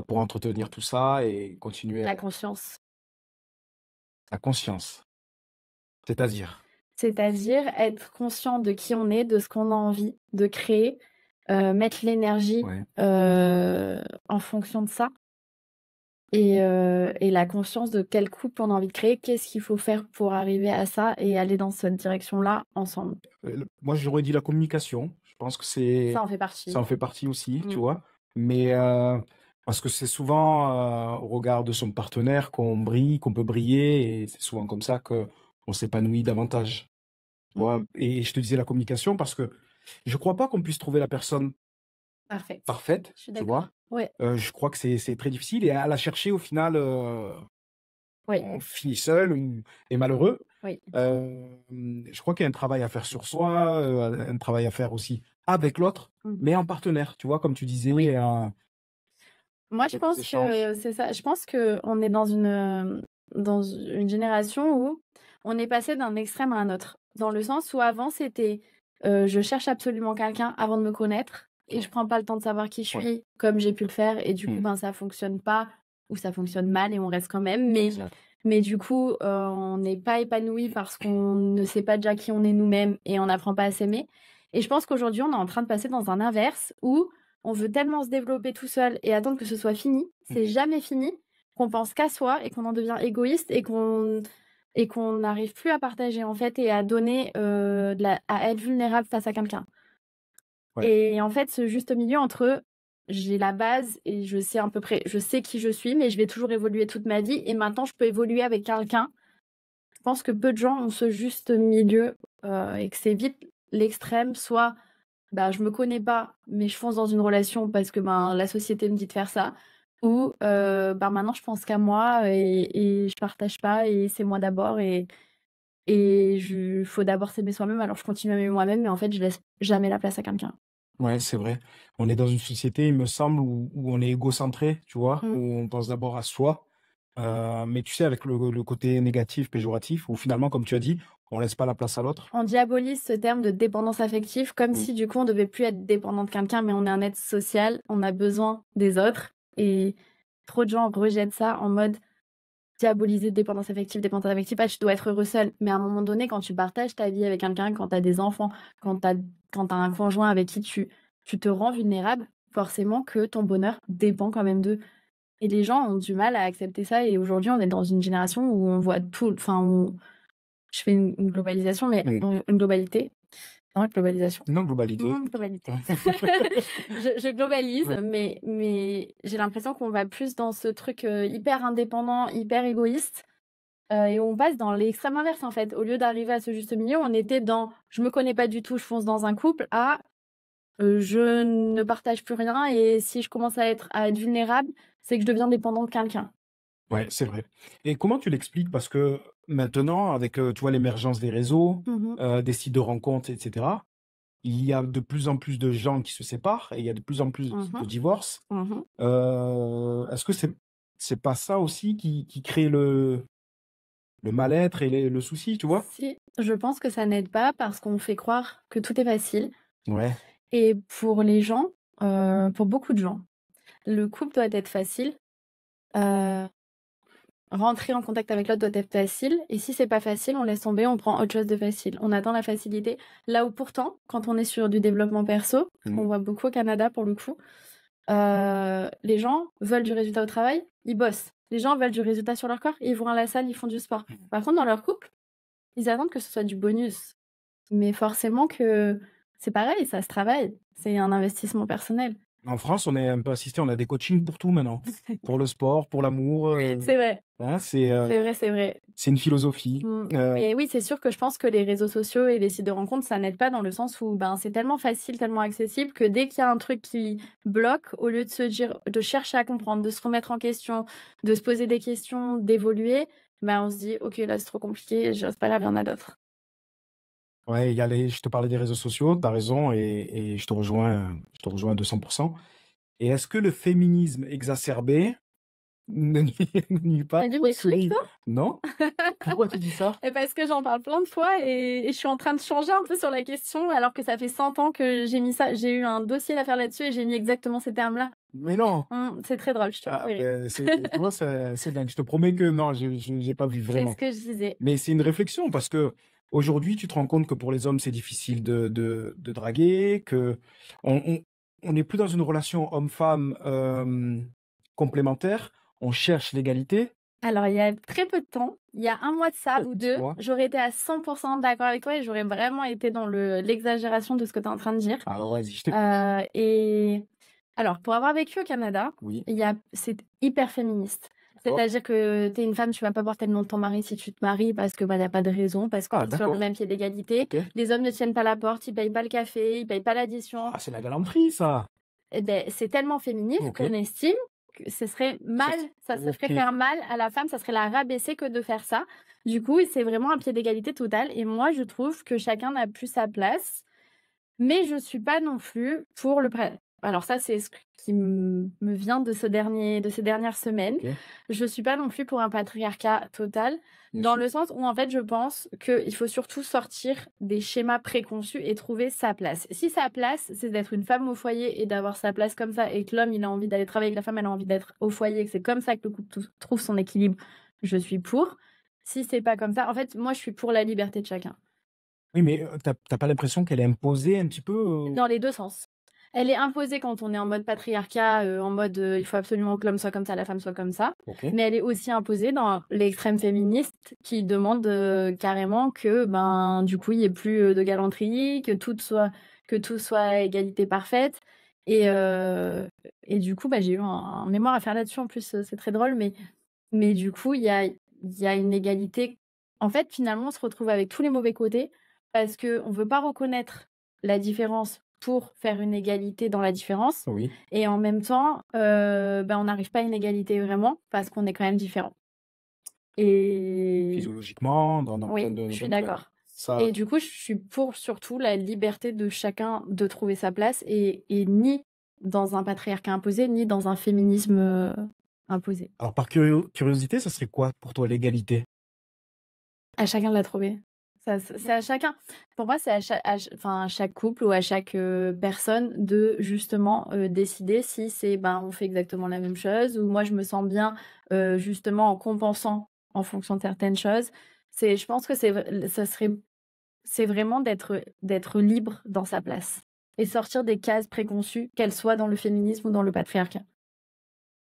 pour entretenir tout ça et continuer La conscience. la conscience? C'est-à-dire? C'est-à-dire être conscient de qui on est, de ce qu'on a envie de créer, mettre l'énergie, Ouais. en fonction de ça et la conscience de quel couple on a envie de créer, qu'est-ce qu'il faut faire pour arriver à ça et aller dans cette direction-là ensemble. Le moi, j'aurais dit la communication. Je pense que Ça en fait ça en partie. fait partie aussi, tu Mmh. vois? Mais, parce que c'est souvent, au regard de son partenaire qu'on brille, qu'on peut briller et c'est souvent comme ça qu'on s'épanouit davantage, tu Mmh vois? mh. Et je te disais la communication parce que je crois pas qu'on puisse trouver la personne Parfait. parfaite, Je suis tu d'accord. vois? Ouais, Je crois que c'est très difficile et à la chercher au final, oui, on finit seul ou et malheureux. oui. Je crois qu'il y a un travail à faire sur soi, un travail à faire aussi avec l'autre, Mmh. mais en partenaire, tu vois? Comme tu disais, Oui. Moi, je avec des pense échanges. que c'est ça. Je pense qu'on est dans une génération où on est passé d'un extrême à un autre. Dans le sens où avant, c'était, je cherche absolument quelqu'un avant de me connaître et je prends pas le temps de savoir qui je Ouais. suis, comme j'ai pu le faire et du coup, Mmh. ben, ça fonctionne pas ou ça fonctionne mal et on reste quand même. Exact. Mais du coup, on n'est pas épanoui parce qu'on ne sait pas déjà qui on est nous-mêmes et on n'apprend pas à s'aimer. Et je pense qu'aujourd'hui, on est en train de passer dans un inverse où on veut tellement se développer tout seul et attendre que ce soit fini, c'est Mmh. jamais fini, qu'on pense qu'à soi et qu'on en devient égoïste et qu'on n'arrive plus à partager, en fait et à donner, à être vulnérable face à quelqu'un. Ouais. Et en fait, ce juste milieu entre, j'ai la base et je sais qui je suis, mais je vais toujours évoluer toute ma vie et maintenant je peux évoluer avec quelqu'un. Je pense que peu de gens ont ce juste milieu, et que c'est vite l'extrême, soit bah, je me connais pas, mais je fonce dans une relation parce que, ben, la société me dit de faire ça ou bah, maintenant je pense qu'à moi et je partage pas et c'est moi d'abord et je faut d'abord s'aimer soi-même, alors je continue à m'aimer moi-même, mais en fait, je laisse jamais la place à quelqu'un. Ouais, c'est vrai. On est dans une société, il me semble, où on est égocentré, tu vois? Mmh. Où on pense d'abord à soi, mais tu sais, avec le côté négatif, péjoratif, où finalement, comme tu as dit, On laisse pas la place à l'autre. On diabolise ce terme de dépendance affective comme si du coup on devait plus être dépendant de quelqu'un, mais on est un être social, on a besoin des autres. Et trop de gens rejettent ça en mode diaboliser dépendance affective, ah, tu dois être heureux seul. Mais à un moment donné, quand tu partages ta vie avec quelqu'un, quand tu as des enfants, quand t'as un conjoint avec qui tu te rends vulnérable, forcément que ton bonheur dépend quand même d'eux. Et les gens ont du mal à accepter ça. Et aujourd'hui, on est dans une génération où on voit tout, enfin, je fais une globalisation, mais Oui. une globalité. Non, globalisation. Non, globalité. Globalité. je globalise, mais j'ai l'impression qu'on va plus dans ce truc hyper indépendant, hyper égoïste. Et on passe dans l'extrême inverse, en fait. Au lieu d'arriver à ce juste milieu, on était dans je me connais pas du tout, je fonce dans un couple, à je ne partage plus rien, et si je commence à être vulnérable, c'est que je deviens dépendant de quelqu'un. Ouais, c'est vrai. Et comment tu l'expliques? Parce que maintenant, avec, tu vois, l'émergence des réseaux, des sites de rencontres, etc., il y a de plus en plus de gens qui se séparent et il y a de plus en plus de divorces. Est-ce que c'est pas ça aussi qui crée le mal-être et le souci, tu vois? Si, je pense que ça n'aide pas parce qu'on fait croire que tout est facile. Ouais. Et pour les gens, pour beaucoup de gens, le couple doit être facile. Rentrer en contact avec l'autre doit être facile. Et si c'est pas facile, on laisse tomber, on prend autre chose de facile. On attend la facilité. Là où pourtant, quand on est sur du développement perso, ce qu'on voit beaucoup au Canada pour le coup, les gens veulent du résultat au travail, ils bossent. Les gens veulent du résultat sur leur corps, ils vont à la salle, ils font du sport. Par contre, dans leur couple, ils attendent que ce soit du bonus. Mais forcément que c'est pareil, ça se travaille. C'est un investissement personnel. En France, on est un peu assisté, on a des coachings pour tout maintenant. Pour le sport, pour l'amour. C'est vrai. Hein, C'est vrai, c'est vrai. c'est une philosophie. Et oui, c'est sûr que je pense que les réseaux sociaux et les sites de rencontres, ça n'aide pas dans le sens où c'est tellement facile, tellement accessible que dès qu'il y a un truc qui bloque, au lieu de se dire, de chercher à comprendre, de se remettre en question, de se poser des questions, d'évoluer, on se dit, ok, là c'est trop compliqué, je reste pas là, il y en a d'autres. Ouais, je te parlais des réseaux sociaux, tu as raison, et je te rejoins à 200%. Et est-ce que le féminisme exacerbé ne nuit pas? T'as du bruit, toi? Non? Pourquoi tu dis ça? Et parce que j'en parle plein de fois et je suis en train de changer un peu sur la question, alors que ça fait 100 ans que j'ai mis ça. J'ai eu un dossier à faire là-dessus et j'ai mis exactement ces termes-là. Mais non! C'est très drôle, je te Ah, oui. tu vois, c'est dingue. Je te promets que non, j'ai pas vu C'est vraiment. ce que je disais. Mais c'est une réflexion parce que aujourd'hui, tu te rends compte que pour les hommes, c'est difficile de draguer, que on n'est plus dans une relation homme-femme complémentaire. On cherche l'égalité. Alors, il y a très peu de temps, il y a un mois de ça ou deux, Dis-moi. j'aurais été à 100% d'accord avec toi et j'aurais vraiment été dans l'exagération de ce que tu es en train de dire. Alors vas-y, Et alors, pour avoir vécu au Canada, Oui. c'est hyper féministe. D'accord. C'est-à-dire que tu es une femme, tu vas pas porter le nom de ton mari si tu te maries parce que il n'y a pas de raison, parce que Ah, tu es sur le d'accord. même pied d'égalité. Ok. Les hommes ne tiennent pas la porte, ils payent pas le café, ils payent pas l'addition. Ah, c'est la galanterie, ça. C'est tellement féministe Ok. qu'on estime que ce serait mal, ça se ferait ok. faire mal à la femme, ça serait la rabaisser que de faire ça. Du coup, c'est vraiment un pied d'égalité total. Et moi, je trouve que chacun n'a plus sa place. Mais je suis pas non plus pour le alors ça, c'est ce qui me vient de ces dernières semaines. Ok. Je suis pas non plus pour un patriarcat total, Bien dans sûr. le sens où en fait, je pense qu'il faut surtout sortir des schémas préconçus et trouver sa place. Si sa place, c'est d'être une femme au foyer et d'avoir sa place comme ça, et que l'homme, il a envie d'aller travailler, que la femme, elle a envie d'être au foyer, et que c'est comme ça que le couple trouve son équilibre, je suis pour. Si c'est pas comme ça, en fait, moi, je suis pour la liberté de chacun. Oui, mais t'as pas l'impression qu'elle est imposée un petit peu Dans les deux sens. Elle est imposée quand on est en mode patriarcat, en mode il faut absolument que l'homme soit comme ça, la femme soit comme ça. Ok. Mais elle est aussi imposée dans l'extrême féministe qui demande carrément que du coup il n'y ait plus de galanterie, que tout soit égalité parfaite. Et du coup j'ai eu un mémoire à faire là-dessus en plus, c'est très drôle, mais du coup il y a une égalité. En fait finalement on se retrouve avec tous les mauvais côtés parce qu'on ne veut pas reconnaître la différence pour faire une égalité dans la différence. Oui. Et en même temps, on n'arrive pas à une égalité vraiment parce qu'on est quand même différents. Et Physiologiquement, dans oui, plein de je suis plein de- d'accord. Ça, Et du coup, je suis pour surtout la liberté de chacun de trouver sa place et ni dans un patriarcat imposé, ni dans un féminisme imposé. Alors, par curiosité, ça serait quoi pour toi l'égalité? À chacun de la trouver. C'est à chacun. Pour moi, c'est à chaque couple ou à chaque personne de justement décider si c'est on fait exactement la même chose ou moi je me sens bien justement en compensant en fonction de certaines choses. Je pense que c'est vraiment d'être libre dans sa place et sortir des cases préconçues, qu'elles soient dans le féminisme ou dans le patriarcat.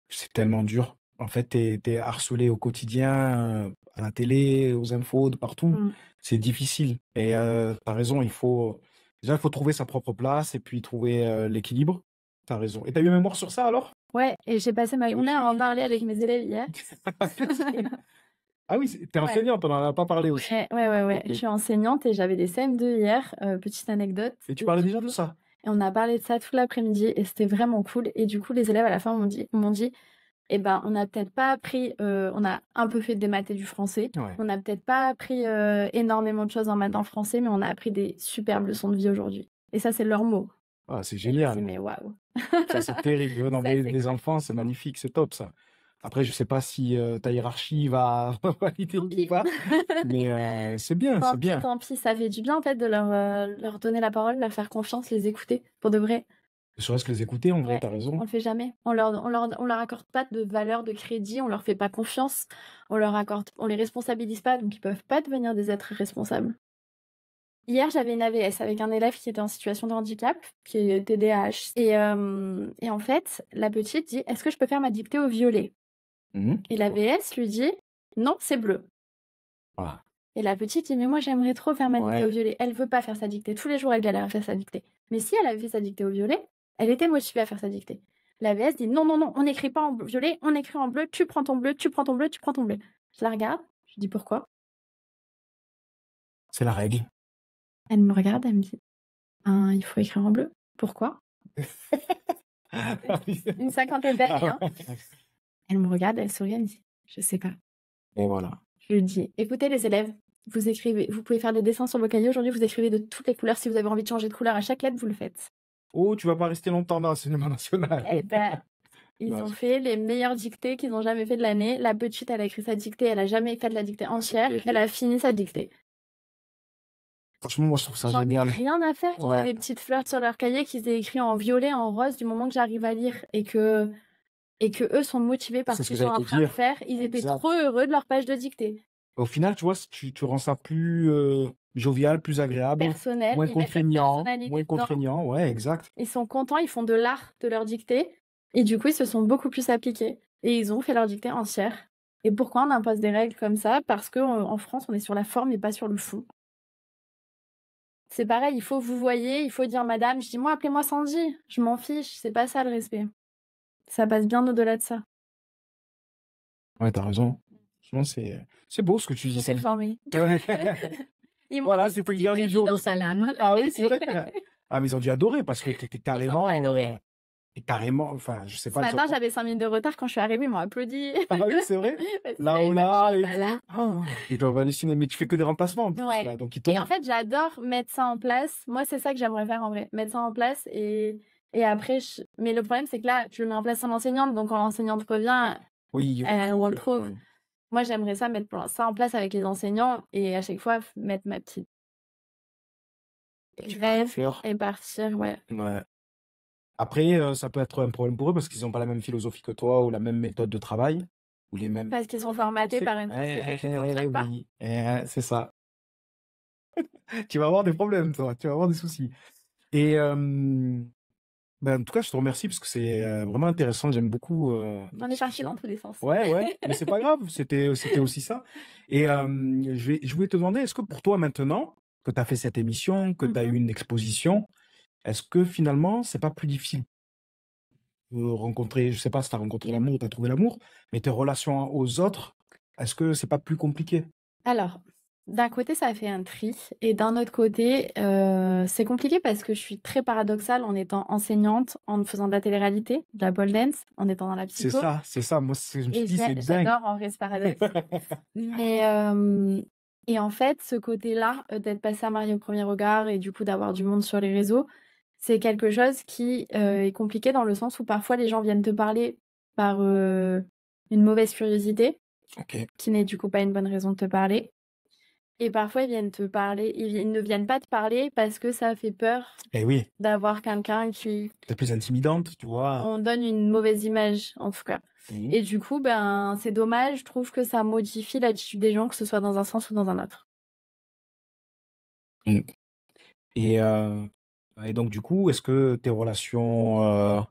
C'est tellement dur. En fait, t'es harcelé au quotidien, à la télé, aux infos, de partout. Mm. C'est difficile. Et t'as raison, déjà, il faut trouver sa propre place et puis trouver l'équilibre. T'as raison. Et t'as eu un mémoire sur ça alors? Ouais, et j'ai passé ma journée à en parler avec mes élèves hier. Ah oui, t'es Ouais. enseignante, on n'en a pas parlé aussi. Ouais. Ok. Je suis enseignante et j'avais des CM2 hier. Petite anecdote. Et tu parlais déjà de ça? Et on a parlé de ça tout l'après-midi et c'était vraiment cool. Et du coup, les élèves à la fin m'ont dit, eh ben, on n'a peut-être pas appris, on a un peu fait des maths et du français. Ouais. On n'a peut-être pas appris énormément de choses en maths en français, mais on a appris des superbes leçons de vie aujourd'hui. Et ça, c'est leur mot. Ah, c'est Et je me dis, génial. mais waouh. Ça, c'est terrible. Non, Ça, mais c'est les enfants, c'est magnifique, c'est top ça. Après, je sais pas si ta hiérarchie va valider ou pas, mais c'est bien, c'est bien. Tant pis, ça fait du bien en fait de leur donner la parole, leur faire confiance, les écouter pour de vrai. Ne serait-ce que les écouter, en vrai, Ouais, t'as on raison. le fait jamais. On leur accorde pas de valeur, de crédit, on leur fait pas confiance, on les responsabilise pas, donc ils peuvent pas devenir des êtres responsables. Hier, j'avais une AVS avec un élève qui était en situation de handicap, qui est TDAH. Et en fait, la petite dit, est-ce que je peux faire ma dictée au violet? Et l'AVS lui dit, non, c'est bleu. Voilà. Et la petite dit, mais moi j'aimerais trop faire ma dictée Ouais. au violet. Elle veut pas faire sa dictée. Tous les jours, elle galère à faire sa dictée. Mais si elle avait fait sa dictée au violet, elle était motivée à faire sa dictée. La VS dit, non, on n'écrit pas en violet, on écrit en bleu, tu prends ton bleu, tu prends ton bleu, tu prends ton bleu. Je la regarde, je dis pourquoi? C'est la règle. Elle me regarde, elle me dit, il faut écrire en bleu. Pourquoi? Une cinquantaine d'années, Ah hein. Elle me regarde, elle sourit, elle me dit, je sais pas. Et voilà. Je lui dis, écoutez les élèves, vous pouvez faire des dessins sur vos cahiers aujourd'hui, vous écrivez de toutes les couleurs. Si vous avez envie de changer de couleur à chaque lettre, vous le faites. Oh, tu vas pas rester longtemps dans l'enseignement national. Eh ben, ils ont fait les meilleures dictées qu'ils ont jamais fait de l'année. La petite, elle a écrit sa dictée, elle a jamais fait de la dictée entière. Elle a fini sa dictée. Franchement, moi, je trouve ça J'en ai génial. rien à faire qu'ils aient des petites fleurs sur leur cahier, qu'ils aient écrit en violet, en rose, du moment que j'arrive à lire et que eux sont motivés par C'est ce ce que qu'ils sont en j'allais te train de dire. faire. Ils étaient Exact. trop heureux de leur page de dictée. Au final, tu vois, tu rends ça plus jovial, plus agréable, Personnel, moins ils mettent leur contraignant, personnalité moins dedans. contraignant. Ouais, exact. Ils sont contents, ils font de l'art de leur dictée. Et du coup, ils se sont beaucoup plus appliqués. Et ils ont fait leur dictée entière. Et pourquoi on impose des règles comme ça? Parce qu'en France, on est sur la forme et pas sur le fond. C'est pareil, il faut vous voyez, il faut dire madame. Je dis moi, appelez-moi Sandy. Je m'en fiche, c'est pas ça le respect. Ça passe bien au-delà de ça. Ouais, t'as raison. Franchement, c'est beau ce que tu dis. C'est le former. Voilà, c'est pour dire les jours. Ah oui, c'est vrai. Ah, mais ils ont dû adorer parce que t'étais carrément. Et carrément, enfin, je sais Ce pas. matin, j'avais 5 minutes de retard. Quand je suis arrivée, ils m'ont applaudi. Ah oui, c'est vrai. Là, ils doivent halluciner, mais tu fais que des remplacements. En plus, Ouais. là, donc Et en fait, j'adore mettre ça en place. Moi, c'est ça que j'aimerais faire en vrai. Mettre ça en place et après, mais le problème, c'est que là, je le mets en place en enseignante. Donc, quand l'enseignante revient, oui, on le trouve. Moi, j'aimerais ça mettre ça en place avec les enseignants et à chaque fois, mettre ma petite grève et partir, ouais. Ouais. Après, ça peut être un problème pour eux parce qu'ils n'ont pas la même philosophie que toi ou la même méthode de travail ou les mêmes. Parce qu'ils sont formatés par une Oui. C'est ça. Tu vas avoir des problèmes, toi. Tu vas avoir des soucis. Et en tout cas, je te remercie parce que c'est vraiment intéressant. J'aime beaucoup. On est parti dans tous les sens. Ouais, mais c'est pas grave. C'était aussi ça. Et je voulais te demander, est-ce que pour toi maintenant que tu as fait cette émission, que tu as eu une exposition, est-ce que finalement, c'est pas plus difficile de rencontrer, je sais pas si tu as rencontré l'amour ou tu as trouvé l'amour, mais tes relations aux autres, est-ce que c'est pas plus compliqué? Alors, d'un côté, ça fait un tri. Et d'un autre côté, c'est compliqué parce que je suis très paradoxale en étant enseignante, en faisant de la télé-réalité, de la pole dance, en étant dans la psycho. C'est ça. Moi, je me suis dit, c'est dingue. J'adore en vrai ce paradoxe. Et en fait, ce côté-là, d'être passée à marier au premier regard et du coup d'avoir du monde sur les réseaux, c'est quelque chose qui est compliqué dans le sens où parfois les gens viennent te parler par une mauvaise curiosité, Ok. qui n'est du coup pas une bonne raison de te parler. Et parfois, ils viennent te parler, ils ne viennent pas te parler parce que ça fait peur Eh oui, d'avoir quelqu'un qui... t'es plus intimidante, tu vois. On donne une mauvaise image, en tout cas. Mhm. Et du coup, ben, c'est dommage. Je trouve que ça modifie l'attitude des gens, que ce soit dans un sens ou dans un autre. Mm. Et, euh, et donc, du coup, est-ce que tes relations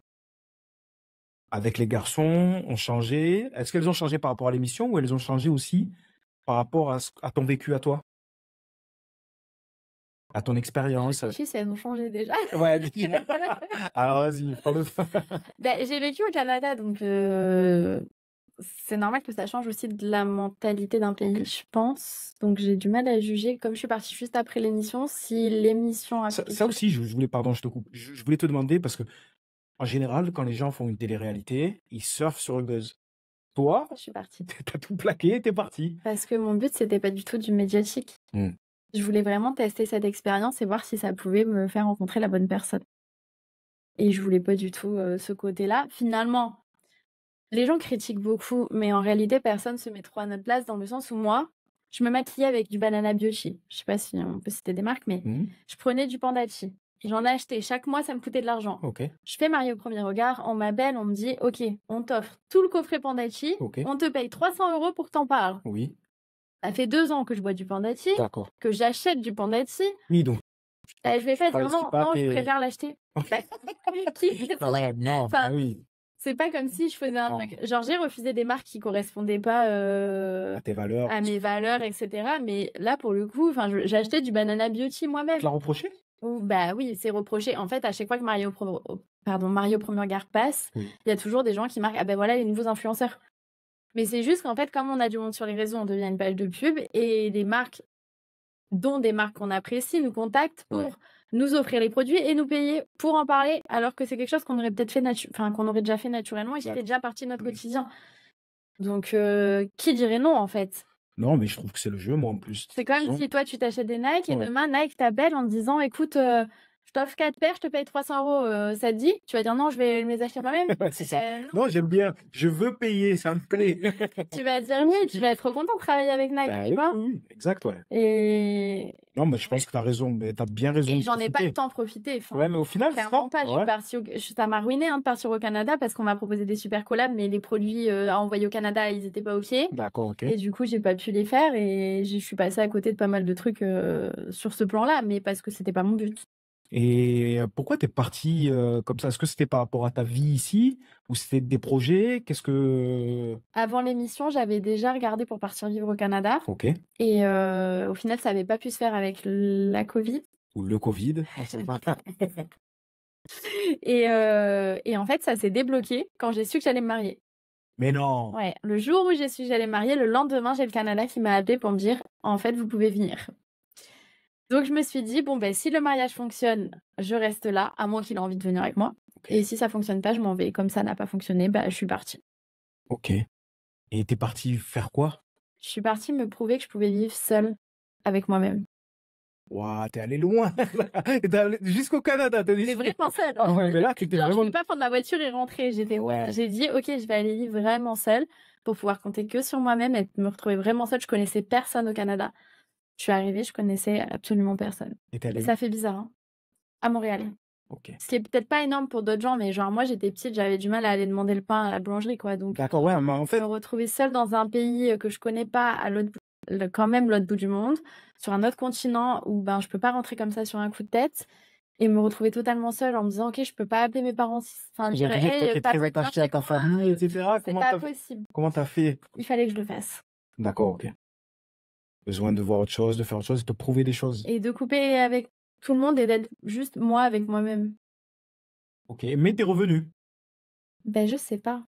avec les garçons ont changé? Est-ce qu'elles ont changé par rapport à l'émission ou elles ont changé aussi par rapport à ton vécu à toi, à ton Je expérience? réfléchis si elles ont changé déjà. Ouais, alors vas-y, parle. Ben, j'ai vécu au Canada, donc c'est normal que ça change aussi de la mentalité d'un pays, je pense. Donc j'ai du mal à juger, comme je suis partie juste après l'émission, si l'émission a fait quelque Ça chose. aussi, je voulais, pardon, je te coupe. Je voulais te demander parce que, en général, quand les gens font une télé-réalité, ils surfent sur le buzz. Toi, Je suis partie. t'as tout plaqué et t'es parti. Parce que mon but, c'était pas du tout du médiatique. Mm. Je voulais vraiment tester cette expérience et voir si ça pouvait me faire rencontrer la bonne personne. Et je voulais pas du tout ce côté-là. Finalement, les gens critiquent beaucoup, mais en réalité, personne se met trop à notre place dans le sens où moi, je me maquillais avec du Banana Biochi. Je sais pas si on peut citer des marques, mais Mm. je prenais du Pandachi. J'en ai acheté. Chaque mois, ça me coûtait de l'argent. Ok, Je fais Marie au premier regard, on m'appelle, on me dit « Ok, on t'offre tout le coffret Pandachi, ok, on te paye 300 € pour que t'en parles. oui, » Ça fait 2 ans que je bois du Pandachi, d'accord. que j'achète du Pandachi. Oui, donc, Je vais faire Enfin, dire ce qui non, part non, je est- préfère l'acheter. Bah, qui fait ça Ouais, non. Enfin, Ah oui, c'est pas comme si je faisais un Non. truc. Genre, j'ai refusé des marques qui correspondaient pas à tes valeurs. à mes valeurs, etc. Mais là, pour le coup, enfin, j'ai acheté du Banana Beauty moi-même. Tu l'as reproché? Bah oui, c'est reproché. En fait, à chaque fois que Mario Premier Regard passe, Oui. il y a toujours des gens qui marquent, ah ben voilà les nouveaux influenceurs. Mais c'est juste qu'en fait, comme on a du monde sur les réseaux, on devient une page de pub et des marques, dont des marques qu'on apprécie, nous contactent pour Ouais. nous offrir les produits et nous payer pour en parler, alors que c'est quelque chose qu'on aurait peut-être fait qu'on aurait déjà fait naturellement et qui fait déjà partie de notre quotidien. Donc, qui dirait non en fait? Non, mais je trouve que c'est le jeu, moi, en plus. C'est comme Raison. si toi, tu t'achètes des Nike et Ouais. demain, Nike t'appelle en te disant, écoute, je t'offre 4 paires, je te paye 300 €, ça te dit? Tu vas dire non, je vais me les acheter moi-même. Ouais, c'est ça. Non. Non, j'aime bien. Je veux payer, ça me plaît. Tu vas dire oui, tu vas être trop content de travailler avec Nike, Bah tu vois? oui, exact, ouais. Et, Non, mais je pense que t'as raison, mais t'as bien raison et de j'en ai pas profiter. le temps profité. Enfin, Ouais, mais au final, clairement pas. Je suis ouais. partie ça m'a ruiné de partir au Canada parce qu'on m'a proposé des super collabs, mais les produits à envoyer au Canada, ils étaient pas OK. D'accord, ok. Et du coup, j'ai pas pu les faire et je suis passée à côté de pas mal de trucs sur ce plan-là, mais parce que c'était pas mon but. Et pourquoi t'es parti comme ça? Est-ce que c'était par rapport à ta vie ici ou c'était des projets? Qu'est-ce que... Avant l'émission, j'avais déjà regardé pour partir vivre au Canada Ok. et au final, ça avait pas pu se faire avec la Covid. Ou le Covid. Et en fait, ça s'est débloqué quand j'ai su que j'allais me marier. Mais non. Ouais, le jour où j'ai su que j'allais me marier, le lendemain, j'ai le Canada qui m'a appelé pour me dire en fait, vous pouvez venir. Donc je me suis dit bon ben si le mariage fonctionne, je reste là, à moins qu'il ait envie de venir avec moi. Ok. Et si ça fonctionne pas, je m'en vais. Comme ça n'a pas fonctionné, bah je suis partie. Ok. Et t'es parti faire quoi? Je suis partie me prouver que je pouvais vivre seule avec moi-même. Waouh, t'es allé loin. T'es allé jusqu'au Canada. T'as dit... Mais vraiment seule. Ah ouais, mais là, t'étais Genre, je vraiment... pouvais pas prendre ma voiture et rentrer. J'ai dit ok, je vais aller vivre vraiment seule pour pouvoir compter que sur moi-même et me retrouver vraiment seule. Je connaissais personne au Canada. Je suis arrivée, je connaissais absolument personne. Et t'es Et allé... ça fait bizarre, hein. À Montréal. Ok. Ce qui est peut-être pas énorme pour d'autres gens, mais genre moi j'étais petite, j'avais du mal à aller demander le pain à la boulangerie, quoi. Donc D'accord, ouais, mais en fait... me retrouver seule dans un pays que je connais pas, à quand même l'autre bout du monde, sur un autre continent où ben je peux pas rentrer comme ça sur un coup de tête, et me retrouver totalement seule en me disant ok je peux pas appeler mes parents, enfin J'ai dire, vu que hey, t'es papa, très attaché à ta famille, etc. c'est pas possible. Comment t'as fait? Il fallait que je le fasse. D'accord, ok. Besoin de voir autre chose, de faire autre chose, de te prouver des choses. Et de couper avec tout le monde et d'être juste moi avec moi-même. Ok, mais t'es revenu. Ben je sais pas.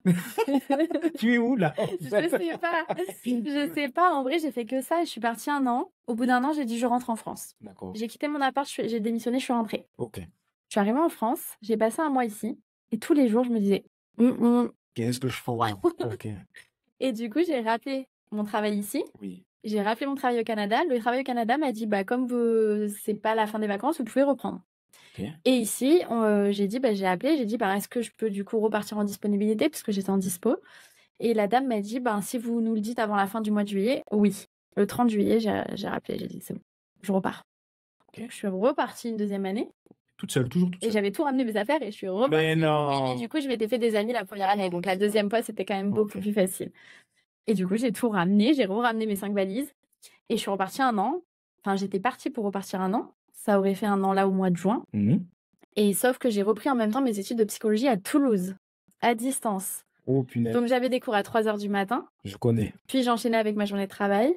Tu es où, là? Je sais pas. Je sais pas. En vrai, j'ai fait que ça. Je suis partie 1 an. Au bout d'1 an, j'ai dit je rentre en France. D'accord, J'ai quitté mon appart, j'ai démissionné, je suis rentrée. ok. Je suis arrivée en France, j'ai passé 1 mois ici. Et tous les jours, je me disais... Qu'est-ce que je fais? Ok, Et du coup, j'ai rappelé mon travail ici. oui. J'ai rappelé mon travail au Canada. Le travail au Canada m'a dit, bah, comme c'est pas la fin des vacances, vous pouvez reprendre. Ok. Et ici, j'ai dit, bah, j'ai appelé, j'ai dit, bah, est-ce que je peux du coup repartir en disponibilité, puisque j'étais en dispo. Et la dame m'a dit, ben, si vous nous le dites avant la fin du mois de juillet, oui. Le 30 juillet, j'ai rappelé, j'ai dit: «C'est bon, je repars». Ok. Je suis repartie une deuxième année Toute seule, toujours toute et seule. j'avais tout ramené mes affaires et je suis Mais repartie et non! du coup, je m'étais fait des amis la première année, donc la deuxième fois, c'était quand même beaucoup Ok. plus facile et du coup, j'ai tout ramené, j'ai ramené mes 5 valises et je suis repartie 1 an. Enfin, j'étais partie pour repartir 1 an. Ça aurait fait 1 an là au mois de juin Mhm. et sauf que j'ai repris en même temps mes études de psychologie à Toulouse, à distance. Oh, punaise, Donc j'avais des cours à 3 heures du matin, je connais. puis j'enchaînais avec ma journée de travail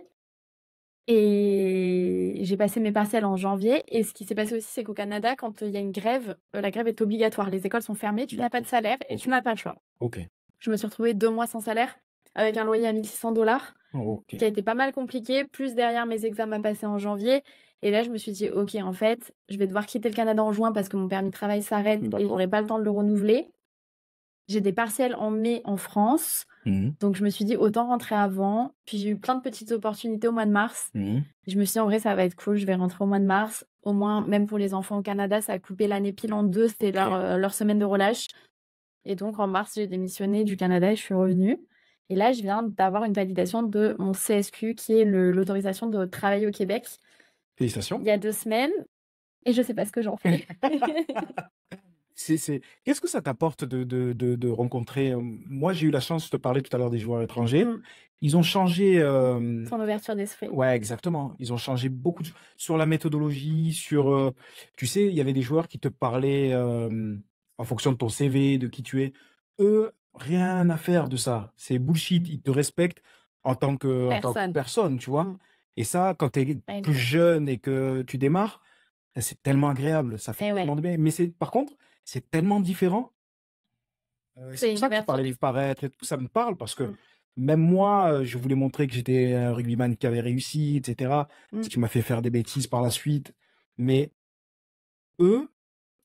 et j'ai passé mes partiels en janvier et ce qui s'est passé aussi, c'est qu'au Canada, quand il y a une grève, la grève est obligatoire. Les écoles sont fermées, tu n'as pas de salaire et tu n'as pas le choix. Ok. Je me suis retrouvée 2 mois sans salaire avec un loyer à 1 600 $, Ok. qui a été pas mal compliqué, plus derrière mes examens passés en janvier et là, je me suis dit: «OK, en fait, je vais devoir quitter le Canada en juin parce que mon permis de travail s'arrête et D'accord. j'aurai pas le temps de le renouveler». J'ai des partiels en mai en France, Mhm. donc je me suis dit: «Autant rentrer avant». Puis j'ai eu plein de petites opportunités au mois de mars. Mhm. Je me suis dit: «En vrai, ça va être cool, je vais rentrer au mois de mars». Au moins, même pour les enfants au Canada, ça a coupé l'année pile en 2, c'était leur semaine de relâche et donc en mars, j'ai démissionné du Canada et je suis revenue et là, je viens d'avoir une validation de mon CSQ qui est l'autorisation de travailler au Québec, Félicitations. il y a 2 semaines et je sais pas ce que j'en fais. Qu'est-ce que ça t'apporte de rencontrer moi, j'ai eu la chance, je te parlais tout à l'heure des joueurs étrangers. Mmh. Ils ont changé. Son ouverture d'esprit. Ouais, exactement. Ils ont changé beaucoup sur la méthodologie, sur. Tu sais, il y avait des joueurs qui te parlaient en fonction de ton CV, de qui tu es. Eux, rien à faire de ça. C'est bullshit. Ils te respectent en tant que personne, tu vois. Mmh. Et ça, quand tu es Ouais. plus jeune et que tu démarres, c'est tellement agréable. Ça fait Et ouais. tellement de bien. Mais par contre, c'est tellement différent. C'est C'est pour une ça que tu ouverture parlais de d'esprit. paraître et tout, ça me parle parce que Mmh. même moi, je voulais montrer que j'étais un rugbyman qui avait réussi, et cetera. Mmh. Ce qui m'a fait faire des bêtises par la suite. Mais eux,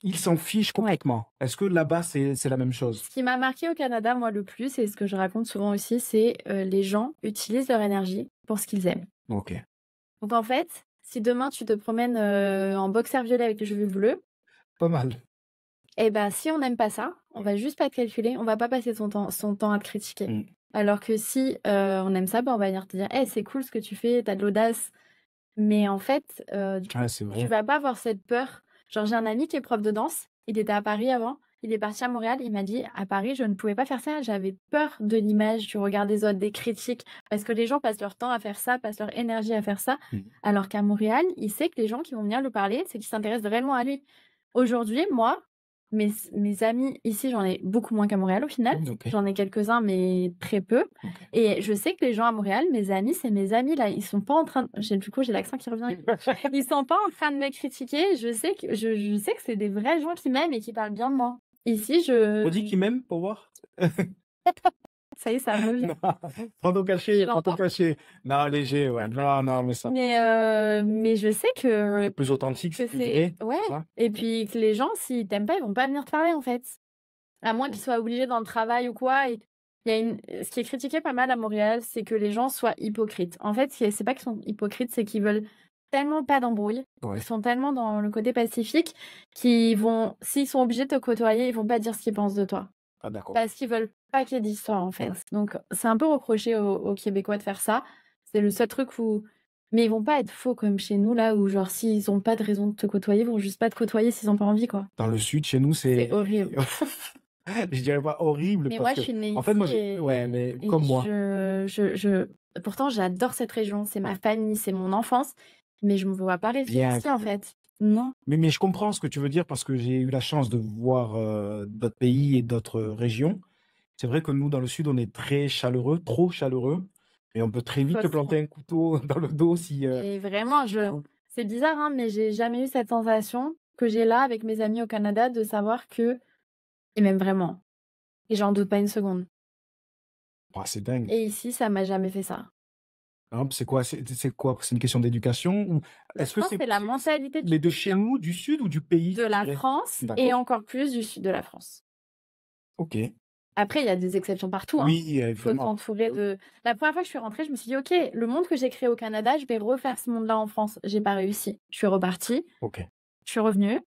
ils s'en fichent Ouais. complètement. Est-ce que là-bas, c'est la même chose? Ce qui m'a marqué au Canada, moi, le plus, et ce que je raconte souvent aussi, c'est les gens utilisent leur énergie pour ce qu'ils aiment. Ok. Donc en fait, si demain tu te promènes en boxer violet avec les cheveux bleus, Pas mal. eh ben si on n'aime pas ça, on va juste pas te calculer, on va pas passer son temps à te critiquer. Mm. Alors que si on aime ça, ben on va venir te dire, hey, c'est cool ce que tu fais, t'as de l'audace. Mais en fait, Ouais, c'est tu vrai. vas pas avoir cette peur. Genre, j'ai un ami qui est prof de danse, il était à Paris avant, il est parti à Montréal, il m'a dit: «À Paris, je ne pouvais pas faire ça, j'avais peur de l'image, du regard des autres, des critiques, parce que les gens passent leur temps à faire ça, passent leur énergie à faire ça». Mm. Alors qu'à Montréal, il sait que les gens qui vont venir lui parler, c'est qu'ils s'intéressent réellement à lui. Aujourd'hui, moi, mes amis ici, j'en ai beaucoup moins qu'à Montréal au final. Ok. J'en ai quelques-uns, mais très peu. Ok. Et je sais que les gens à Montréal, mes amis, c'est mes amis là, ils sont pas en train du coup, j'ai l'accent qui revient. Ils sont pas en train de me critiquer. Je sais que c'est des vrais gens qui m'aiment et qui parlent bien de moi. Ici, On dit qu'ils m'aiment pour voir? ça y est, ça revient. Non, prends ton cachet, prends ton J'entends. cachet. Non, léger, ouais. Non, non, mais ça. Mais je sais que Plus authentique, que c'est plus c'est vrai. ouais. Ça. Et puis que les gens, s'ils t'aiment pas, ils vont pas venir te parler en fait. À moins qu'ils soient obligés dans le travail ou quoi. Et il y a ce qui est critiqué pas mal à Montréal, c'est que les gens soient hypocrites. En fait, c'est pas qu'ils sont hypocrites, c'est qu'ils veulent tellement pas d'embrouille. Ouais. Ils sont tellement dans le côté pacifique qu'ils vont, s'ils sont obligés de te côtoyer, ils vont pas dire ce qu'ils pensent de toi. Ah, d'accord. Parce qu'ils veulent pas qu'il y ait d'histoire, en fait. Ouais. Donc, c'est un peu reproché aux Québécois de faire ça. C'est le seul truc où. Mais ils vont pas être faux comme chez nous, là, où, genre, s'ils ont pas de raison de te côtoyer, ils vont juste pas te côtoyer s'ils ont pas envie, quoi. Dans le sud, chez nous, C'est horrible. Je dirais pas horrible Mais parce moi, je que, suis née en fait, moi, ici ouais, mais et comme moi. Pourtant, j'adore cette région. C'est ma famille, c'est mon enfance. Mais je me vois pas rester Bien. ici, en fait. Non. Mais je comprends ce que tu veux dire parce que j'ai eu la chance de voir d'autres pays et d'autres régions. C'est vrai que nous, dans le sud, on est très chaleureux, trop chaleureux, et on peut très vite te Fausse. planter un couteau dans le dos si. Et vraiment, c'est bizarre, hein, mais j'ai jamais eu cette sensation que j'ai là avec mes amis au Canada de savoir que. Et même vraiment. Et j'en doute pas une seconde. Ah, c'est dingue. Et ici, ça m'a jamais fait ça. Hein, c'est quoi? C'est quoi? C'est une question d'éducation ou Je est-ce que pense que c'est la mentalité mais de chez nous, du sud ou du pays, de tu la dirais? France et D'accord. encore plus du sud de la France. Ok. Après, il y a des exceptions partout, hein. Oui, Faut évidemment. s'entourer de. La première fois que je suis rentrée, je me suis dit, OK, le monde que j'ai créé au Canada, je vais refaire ce monde-là en France. J'ai pas réussi. Je suis repartie. Ok. Je suis revenue.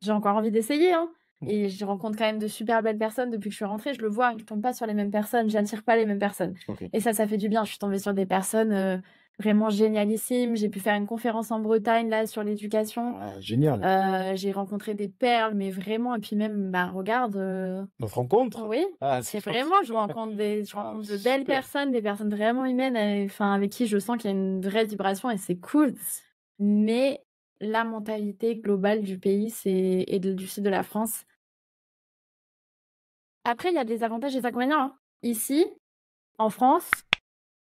J'ai encore envie d'essayer, hein. Mm. Et je rencontre quand même de super belles personnes depuis que je suis rentrée. Je le vois, je tombe pas sur les mêmes personnes, j'attire pas les mêmes personnes. Ok. Et ça fait du bien. Je suis tombée sur des personnes vraiment génialissime. J'ai pu faire une conférence en Bretagne là sur l'éducation. Ah, génial. J'ai rencontré des perles, mais vraiment. Et puis même, bah regarde. Notre rencontre. Oui, Ah, c'est c'est vraiment. Je rencontre ah, de belles super. personnes, des personnes vraiment humaines, enfin avec qui je sens qu'il y a une vraie vibration et c'est cool. Mais la mentalité globale du pays, du sud de la France. Après, il y a des avantages et des inconvénients, hein. Ici, en France,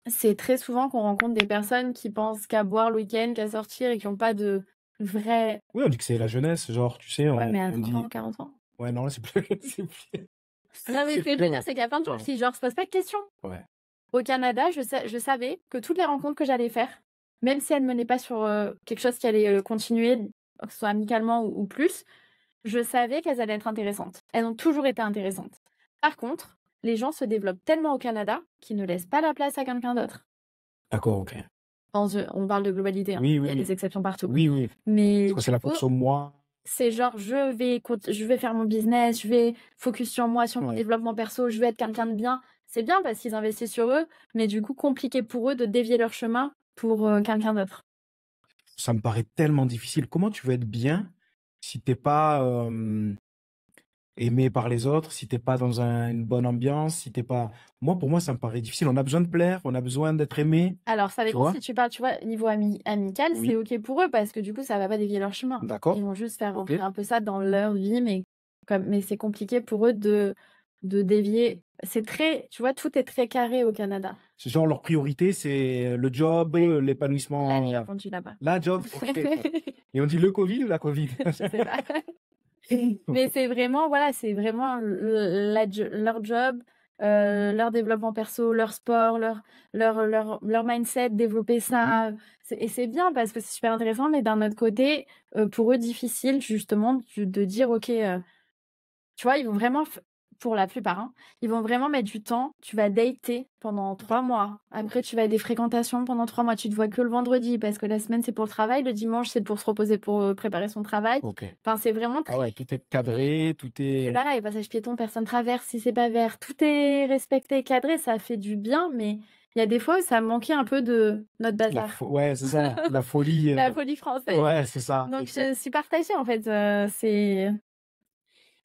c'est très souvent qu'on rencontre des personnes qui pensent qu'à boire le week-end, qu'à sortir et qui ont pas de vrai. Oui, on dit que c'est la jeunesse, genre, tu sais, Ouais, mais à on 30 ans, dit. 40 ans. Ouais, non, là, c'est plus. C'est plus. Non, mais C'est ce que je plus. veux dire, c'est qu'il y a plein de gens Ouais. qui, genre, se posent pas de questions. Ouais. Au Canada, je savais que toutes les rencontres que j'allais faire, même si elles menaient pas sur, quelque chose qui allait, continuer, que ce soit amicalement ou plus, je savais qu'elles allaient être intéressantes. Elles ont toujours été intéressantes. Par contre, les gens se développent tellement au Canada qu'ils ne laissent pas la place à quelqu'un d'autre. D'accord, ok. On parle de globalité, hein. Oui, Il y a oui. des exceptions partout. Oui, oui. Mais Parce que du c'est la coup, course au moi. c'est genre je vais faire mon business, je vais focus sur moi, sur mon Ouais. développement perso, je vais être quelqu'un de bien. C'est bien parce qu'ils investissent sur eux, mais du coup, compliqué pour eux de dévier leur chemin pour, quelqu'un d'autre. Ça me paraît tellement difficile. Comment tu veux être bien si t'es pas aimé par les autres, si t'es pas dans une bonne ambiance, si t'es pas. Moi, pour moi, ça me paraît difficile. On a besoin de plaire, on a besoin d'être aimé. Alors ça Tu dépend vois? si tu parles, tu vois, niveau amical, c'est Oui. OK pour eux parce que du coup, ça va pas dévier leur chemin. D'accord. Ils vont juste faire Ok. rentrer un peu ça dans leur vie, mais c'est compliqué pour eux de dévier. C'est très, tu vois, tout est très carré au Canada. C'est genre leur priorité, c'est le job, Là, l'épanouissement. j'ai répondu là-bas. La job, ok. Et on dit le Covid ou la Covid? Je sais pas. Mais c'est vraiment, voilà, c'est vraiment leur job, leur développement perso, leur sport, leur mindset, développer ça. Et c'est bien parce que c'est super intéressant, mais d'un autre côté, pour eux, difficile justement de dire, OK, tu vois, ils vont vraiment, pour la plupart, hein, ils vont vraiment mettre du temps. Tu vas dater pendant 3 mois. Après, tu vas avoir des fréquentations pendant 3 mois. Tu te vois que le vendredi parce que la semaine, c'est pour le travail. Le dimanche, c'est pour se reposer, pour préparer son travail. Ok. Enfin, c'est vraiment Ah ouais, tout est cadré, tout c'est est. pareil, passage piéton, personne traverse si c'est pas vert. Tout est respecté, cadré, ça fait du bien, mais il y a des fois où ça manquait un peu de notre bazar. Ouais, c'est ça, la folie. La folie française. Ouais, c'est ça. Donc je suis partagée en fait. C'est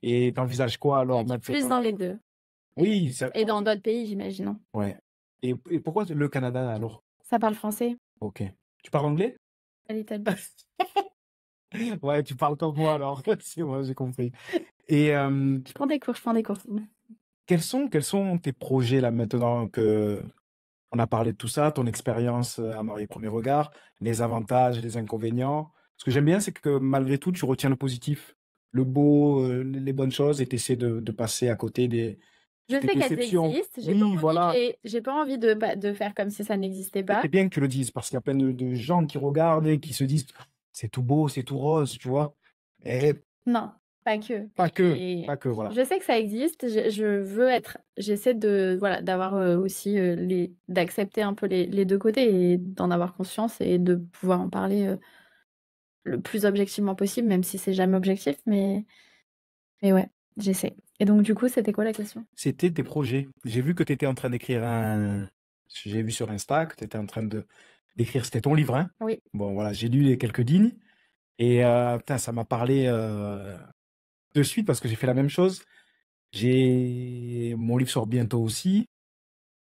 Et t'envisages quoi alors plus maintenant? dans les deux. Oui, ça. Et dans d'autres pays, j'imagine, hein. Ouais. Et pourquoi le Canada alors? Ça parle français? Ok. Tu parles anglais? A little bit. Ouais, tu parles comme moi alors. C'est moi, j'ai compris. Et Je prends des cours, je prends des cours. quels sont tes projets là maintenant que on a parlé de tout ça, ton expérience à Marie Premier Regard, les avantages, les inconvénients. Ce que j'aime bien, c'est que malgré tout, tu retiens le positif, le beau, les bonnes choses, et tu essaies de passer à côté Je des sais qu'elles déceptions. existent, Oui, voilà. j'ai pas envie de faire comme si ça n'existait pas. C'est bien que tu le dises, parce qu'il y a plein de gens qui regardent et qui se disent, c'est tout beau, c'est tout rose, tu vois. Et Non, pas que. pas Et que, voilà. je sais que ça existe. J'essaie de, voilà, d'avoir aussi d'accepter un peu les deux côtés et d'en avoir conscience et de pouvoir en parler le plus objectivement possible, même si c'est jamais objectif. Mais ouais, j'essaie. Et donc, du coup, c'était quoi la question? C'était tes projets. J'ai vu que tu étais en train d'écrire J'ai vu sur Insta que tu étais en train d'écrire, c'était ton livre, hein? Oui. Bon, voilà, j'ai lu les quelques lignes et putain, ça m'a parlé de suite parce que j'ai fait la même chose. Mon livre sort bientôt aussi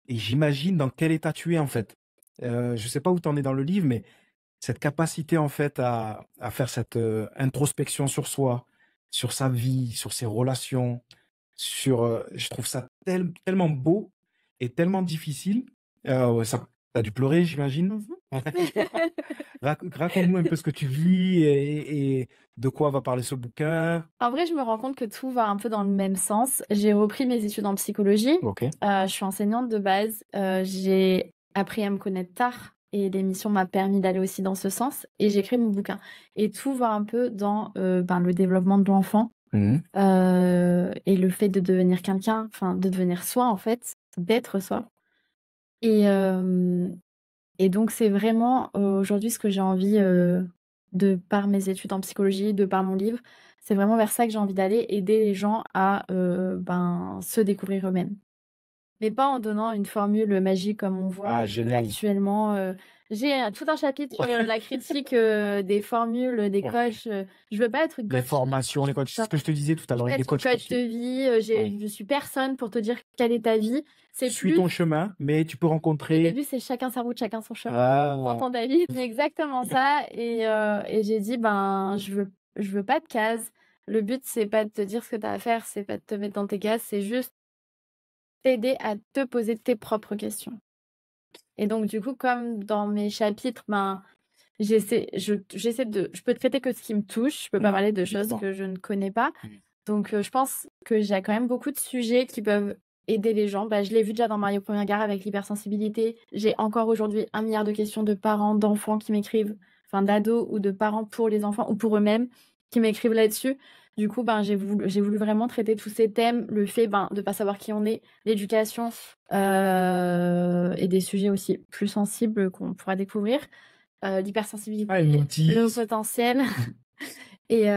et j'imagine dans quel état tu es en fait. Je sais pas où tu en es dans le livre, mais cette capacité en fait à faire cette introspection sur soi, sur sa vie, sur ses relations, je trouve ça tellement beau et tellement difficile. Ouais, t'as dû pleurer, j'imagine. Raconte-nous un peu ce que tu vis et de quoi va parler ce bouquin. En vrai, je me rends compte que tout va un peu dans le même sens. J'ai repris mes études en psychologie. Ok. Je suis enseignante de base. J'ai appris à me connaître tard et l'émission m'a permis d'aller aussi dans ce sens. Et j'ai écrit mon bouquin. Et tout va un peu dans le développement de l'enfant Mhm. et le fait de devenir quelqu'un, enfin de devenir soi en fait, d'être soi. Et donc c'est vraiment aujourd'hui ce que j'ai envie de par mes études en psychologie, de par mon livre, c'est vraiment vers ça que j'ai envie d'aller, aider les gens à se découvrir eux-mêmes. Mais pas en donnant une formule magique comme on voit Ah, génial. actuellement. J'ai tout un chapitre sur la critique des formules, des Ouais. coachs. Je veux pas être Les coach. formations, les coachs, c'est ce que je te disais tout à Je veux l'heure, pas les être coachs coach de sportifs. vie. Ouais. Je suis personne pour te dire quelle est ta vie. C'est Suis plus. ton chemin, mais tu peux Le rencontrer. début, c'est chacun sa route, chacun son chemin. Ah, T'entends, David? C'est exactement ça. Et j'ai dit, ben, je veux pas de cases. Le but, c'est pas de te dire ce que t'as à faire, c'est pas de te mettre dans tes cases, c'est juste t'aider à te poser tes propres questions. Et donc, du coup, comme dans mes chapitres, ben, je peux traiter que ce qui me touche, je peux pas parler de choses justement. que je ne connais pas. Mm. Donc, je pense que j'ai quand même beaucoup de sujets qui peuvent aider les gens. Bah, je l'ai vu déjà dans Mario Premier Regard avec l'hypersensibilité. J'ai encore aujourd'hui 1 milliard de questions de parents, d'enfants qui m'écrivent, enfin d'ados ou de parents pour les enfants ou pour eux-mêmes qui m'écrivent là-dessus. Du coup, ben, j'ai voulu vraiment traiter tous ces thèmes, le fait de ne pas savoir qui on est, l'éducation et des sujets aussi plus sensibles qu'on pourra découvrir, l'hypersensibilité, Ah, une le notice. potentiel et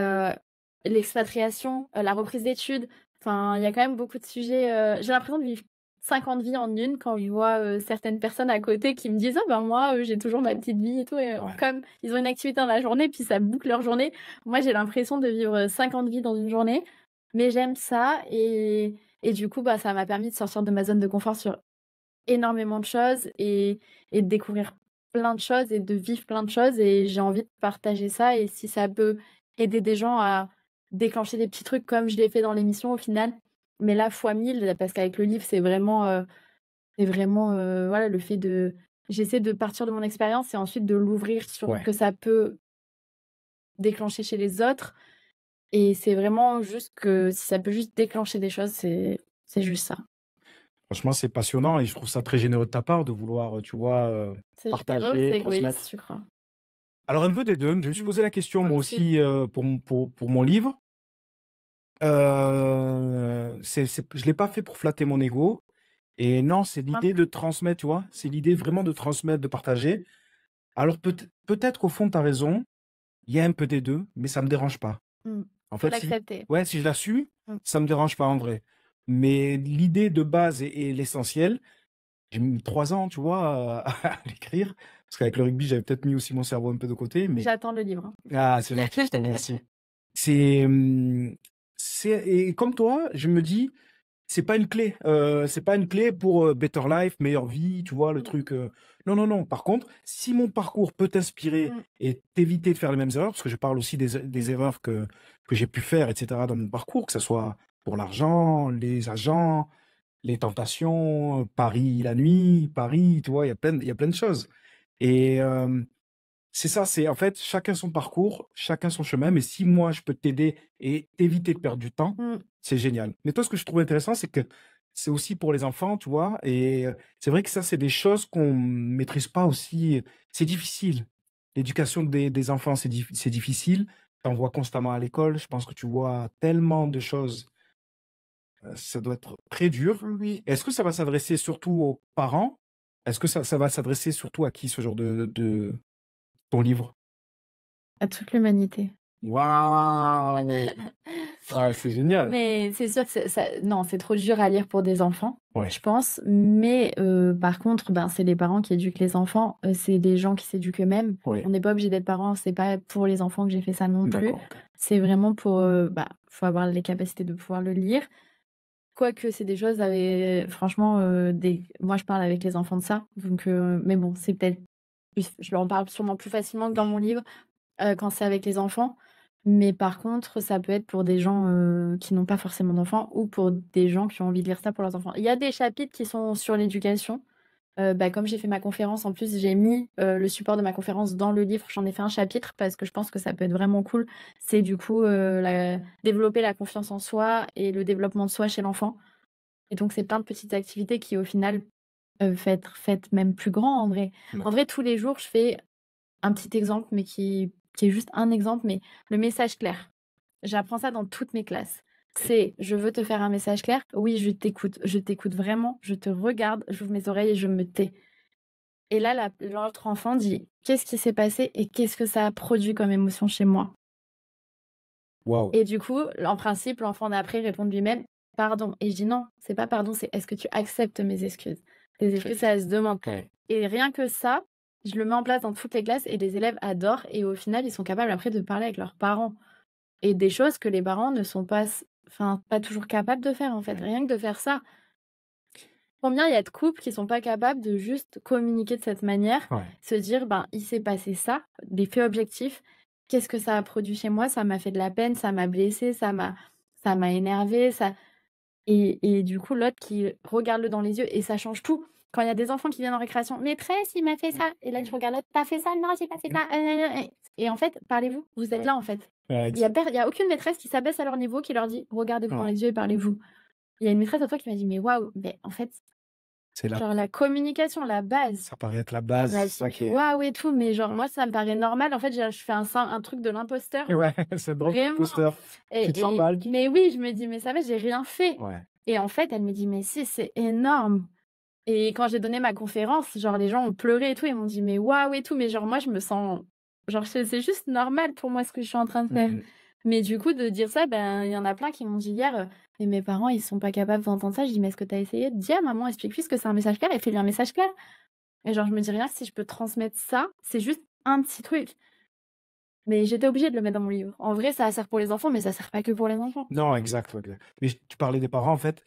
l'expatriation, la reprise d'études. Enfin, il y a quand même beaucoup de sujets. J'ai l'impression de vivre 50 vies en une quand je vois certaines personnes à côté qui me disent: «Ah ben moi, j'ai toujours ma petite vie et tout», et Ouais. comme ils ont une activité dans la journée, puis ça boucle leur journée. Moi, j'ai l'impression de vivre 50 vies dans une journée, mais j'aime ça et du coup, bah, ça m'a permis de sortir de ma zone de confort sur énormément de choses et de découvrir plein de choses et de vivre plein de choses et j'ai envie de partager ça et si ça peut aider des gens à déclencher des petits trucs comme je l'ai fait dans l'émission au final, mais là fois 1000 parce qu'avec le livre c'est vraiment, voilà le fait de j'essaie de partir de mon expérience et ensuite de l'ouvrir sur ce Ouais. que ça peut déclencher chez les autres et c'est vraiment juste que si ça peut juste déclencher des choses, c'est juste ça. Franchement, c'est passionnant et je trouve ça très généreux de ta part de vouloir, tu vois, C'est généreux, partager, c'est transmettre. égoïste, je crois. Alors, un peu des deux. Je me suis posé la question, moi C'est aussi, pour mon livre. Je l'ai pas fait pour flatter mon ego. Et non, c'est l'idée de transmettre, tu vois. C'est l'idée vraiment de transmettre, de partager. Alors, peut-être qu'au fond, tu as raison. Il y a un peu des deux, mais ça me dérange pas. En Faut fait, si, l'accepter. ouais, si je l'assume, Mmh. ça me dérange pas en vrai. Mais l'idée de base et l'essentiel, j'ai mis 3 ans, tu vois, à l'écrire. Parce qu'avec le rugby, j'avais peut-être mis aussi mon cerveau un peu de côté, mais J'attends le livre, hein. ah, c'est gentil, je te remercie. C'est, et comme toi, je me dis, c'est pas une clé. C'est pas une clé pour better life, meilleure vie, tu vois, le truc. Non, non, non. Par contre, si mon parcours peut t'inspirer Mmh. et t'éviter de faire les mêmes erreurs, parce que je parle aussi des erreurs que j'ai pu faire, etc., dans mon parcours, que ce soit pour l'argent, les agents, les tentations, Paris la nuit, Paris, tu vois, il y a plein de choses. Et c'est ça, c'est en fait chacun son parcours, chacun son chemin. Mais si moi je peux t'aider et t'éviter de perdre du temps, Mmh. c'est génial. Mais toi, ce que je trouve intéressant, c'est que c'est aussi pour les enfants, tu vois. Et c'est vrai que ça, c'est des choses qu'on maîtrise pas aussi. C'est difficile. L'éducation des enfants, c'est difficile. T'en vois constamment à l'école. Je pense que tu vois tellement de choses. Ça doit être très dur. Oui. Est-ce que ça va s'adresser surtout aux parents? Est-ce que ça va s'adresser surtout à qui, ce genre de ton livre? À toute l'humanité. Waouh! Ah, c'est génial. Mais c'est sûr que non, c'est trop dur à lire pour des enfants, Ouais. je pense. Mais par contre, ben, c'est les parents qui éduquent les enfants. C'est des gens qui s'éduquent eux-mêmes. Oui. On n'est pas obligé d'être parent. C'est pas pour les enfants que j'ai fait ça non plus. D'accord. C'est vraiment pour... bah, faut avoir les capacités de pouvoir le lire. Quoique, c'est des choses avec... Franchement, moi, je parle avec les enfants de ça. Donc, mais bon, c'est peut-être... Je leur en parle sûrement plus facilement que dans mon livre quand c'est avec les enfants. Mais par contre, ça peut être pour des gens qui n'ont pas forcément d'enfants ou pour des gens qui ont envie de lire ça pour leurs enfants. Il y a des chapitres qui sont sur l'éducation. Bah, comme j'ai fait ma conférence, en plus, j'ai mis le support de ma conférence dans le livre. J'en ai fait un chapitre parce que je pense que ça peut être vraiment cool. C'est du coup développer la confiance en soi et le développement de soi chez l'enfant. Et donc, c'est plein de petites activités qui, au final, peuvent être faites même plus grand en vrai. En vrai, tous les jours, je fais un petit exemple, mais qui est juste un exemple, mais le message clair. J'apprends ça dans toutes mes classes. C'est: «Je veux te faire un message clair. Oui, je t'écoute vraiment, je te regarde, j'ouvre mes oreilles et je me tais». Et là, l'autre enfant dit: «Qu'est-ce qui s'est passé et qu'est-ce que ça a produit comme émotion chez moi?» Waouh! Et du coup, en principe, l'enfant d'après répond de lui-même: «Pardon». Et je dis: «Non, c'est pas pardon, c'est est-ce que tu acceptes mes excuses?» Les excuses, ça se demande. Ouais. Et rien que ça, Je le mets en place dans toutes les classes et les élèves adorent et au final, ils sont capables après de parler avec leurs parents et des choses que les parents ne sont pas enfin, pas toujours capables de faire, en fait. Mmh. Rien que de faire ça. Combien il y a de couples qui sont pas capables de juste communiquer de cette manière, Ouais. se dire: «Ben, il s'est passé ça», des faits objectifs. Qu'est-ce que ça a produit chez moi? Ça m'a fait de la peine, ça m'a blessé, ça m'a énervé, ça et du coup, l'autre qui regarde-le dans les yeux et ça change tout. Quand il y a des enfants qui viennent en récréation: «Maîtresse, il m'a fait ça» et là, tu regardes l'autre: «Tu as fait ça?» «Non, j'ai pas fait ça». Et en fait, parlez-vous, vous êtes Ouais. là, en fait. Ouais, Il y a aucune maîtresse qui s'abaisse à leur niveau, qui leur dit: «Regardez-vous dans ouais. les yeux et parlez-vous». Il y a une maîtresse à toi qui m'a dit: «Mais waouh, mais en fait, C'est là. genre la communication, la base». Ça paraît être la Elle base, m'a c'est dit: ça qui «Mais est. waouh et tout», mais genre moi ça me paraît normal. En fait, je fais un truc de l'imposteur, Ouais, c'est drôle, vraiment imposteur. Tu te sens mal. mais oui, je me dis: «Mais ça va, j'ai rien fait» Ouais. et en fait, elle me dit: «Mais si, c'est énorme» et quand j'ai donné ma conférence, genre les gens ont pleuré et tout, ils m'ont dit: «Mais waouh et tout», mais genre moi je me sens genre c'est juste normal pour moi ce que je suis en train de Mmh faire. mh. Mais du coup de dire ça, ben, il y en a plein qui m'ont dit hier, «Mais mes parents ils sont pas capables d'entendre ça». Je dis: «Mais est-ce que tu as essayé de dire: "Maman, explique-lui ce que c'est un message clair et fais-lui un message clair"?» Et genre je me dis: «Rien si je peux transmettre ça, c'est juste un petit truc». Mais j'étais obligée de le mettre dans mon livre. En vrai, ça sert pour les enfants, mais ça sert pas que pour les enfants. Non, exact, ouais, exact. Mais tu parlais des parents, en fait,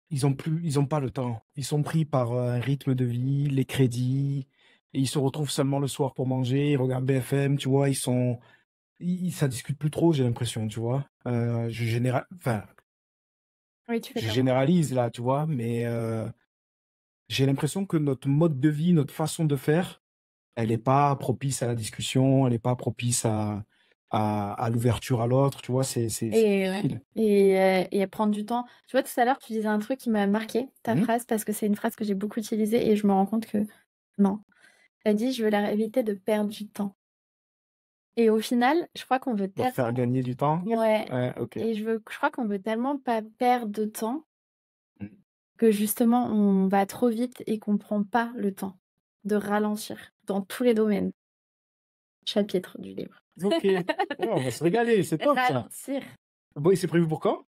ils ont pas le temps. Ils sont pris par, un rythme de vie, les crédits et ils se retrouvent seulement le soir pour manger, ils regardent BFM, tu vois? Ça discute plus trop, j'ai l'impression, tu vois? Oui, tu fais Je comme moi. généralise là, tu vois? Mais, j'ai l'impression que notre mode de vie, notre façon de faire, elle est pas propice à la discussion, elle est pas propice à l'ouverture à l'autre, tu vois? C'est Et ouais difficile. et prendre du temps. Tu vois, tout à l'heure, tu disais un truc qui m'a marqué ta Mmh. phrase, parce que c'est une phrase que j'ai beaucoup utilisée et je me rends compte que non. Tu as dit: «Je veux leur éviter de perdre du temps» et au final, je crois qu'on veut Leur faire tellement gagner du temps? ouais Ouais, OK. et je crois qu'on veut tellement pas perdre de temps Mmh. que justement on va trop vite et qu'on prend pas le temps de ralentir dans tous les domaines. Chapitre du livre. OK. Ouais, on va se régaler, c'est top ça. Ralentir. Bon et c'est prévu pour quand?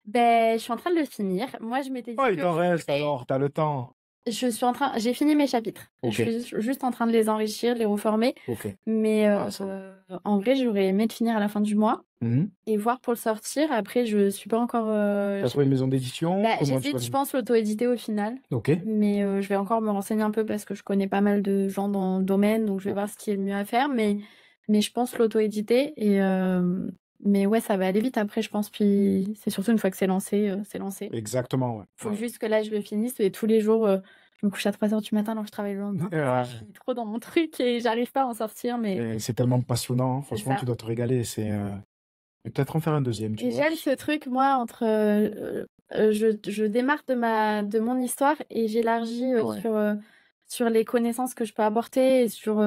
Ben, je suis en train de le finir. Moi, je m'étais Oh, dit il que t'en reste alors, tu as le temps. j'ai fini mes chapitres. Je OK, suis juste en train de les enrichir, de les reformer, OK. mais Ah ça va. en vrai, j'aurais aimé le finir à la fin du mois Mmh mh. et voir pour le sortir. Après, je suis pas encore, Tu as trouvé une maison d'édition? bah, Comment tu j'hésite, vas je pense, l'auto-éditer au final, OK. mais je vais encore me renseigner un peu parce que je connais pas mal de gens dans le domaine, donc je vais OK. voir ce qui est le mieux à faire, mais je pense l'auto-éditer et mais ouais, ça va aller vite après, je pense, puis c'est surtout une fois que c'est lancé, c'est lancé. Exactement, ouais. Faut Ouais. juste que là, je le finisse et tous les jours, je me couche à 3 heures du matin alors que je travaille le lendemain parce que je suis trop dans mon truc et j'arrive pas à en sortir, mais Et c'est tellement passionnant, hein. c'est Franchement, ça tu dois te régaler. Et peut-être en faire un deuxième, tu et vois? j'aime ce truc moi entre, je démarre de mon histoire et j'élargis, Ouais. sur les connaissances que je peux apporter et sur,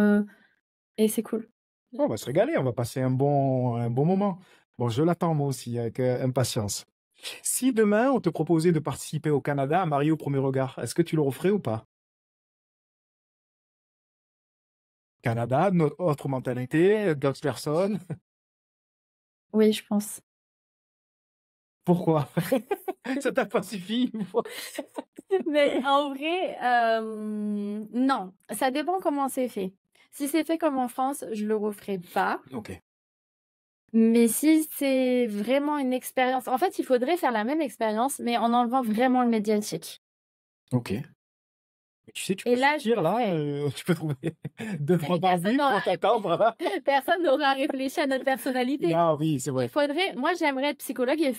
et c'est cool. On va se régaler, on va passer un bon moment. Bon, je l'attends moi aussi avec, impatience. Si demain on te proposait de participer au Canada à Marie au premier regard, est-ce que tu le referais ou pas? Canada, autre mentalité, d'autres personnes. Oui, je pense. Pourquoi? Ça t'a pas suffi une fois? Mais en vrai, non, ça dépend comment c'est fait. Si c'est fait comme en France, je le referai pas. OK, Mais si c'est vraiment une expérience en fait, il faudrait faire la même expérience, mais en enlevant vraiment le médiatique. OK. Mais tu sais, tu Et peux là, je sortir le là, ferais. tu peux trouver 2-3 Mais personne barbus n'aura pour t'attendre là. personne n'aura réfléchi à notre personnalité. Ah oui, c'est Il vrai. faudrait moi, j'aimerais être psychologue et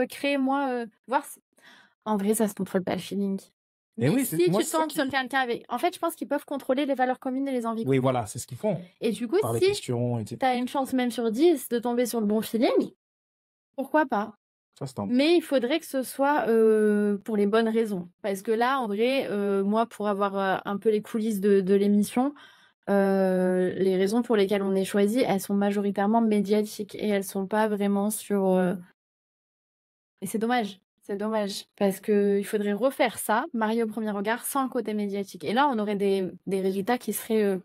créer moi, voir s en vrai, ça se contrôle pas le feeling. Et Mais oui, si moi tu c'est ça tombes qui sur quelqu'un avec en fait, je pense qu'ils peuvent contrôler les valeurs communes et les envies oui, communes voilà, c'est ce qu'ils font, et du coup, par les si questions et tu as une chance même sur 10 de tomber sur le bon feeling, pourquoi pas? ça se tente. Mais il faudrait que ce soit, pour les bonnes raisons. Parce que là, en vrai, moi, pour avoir, un peu les coulisses de l'émission, les raisons pour lesquelles on est choisi, elles sont majoritairement médiatiques et elles sont pas vraiment sur, et c'est dommage parce qu'il faudrait refaire ça, Mariée au premier regard, sans le côté médiatique et là, on aurait des résultats qui seraient,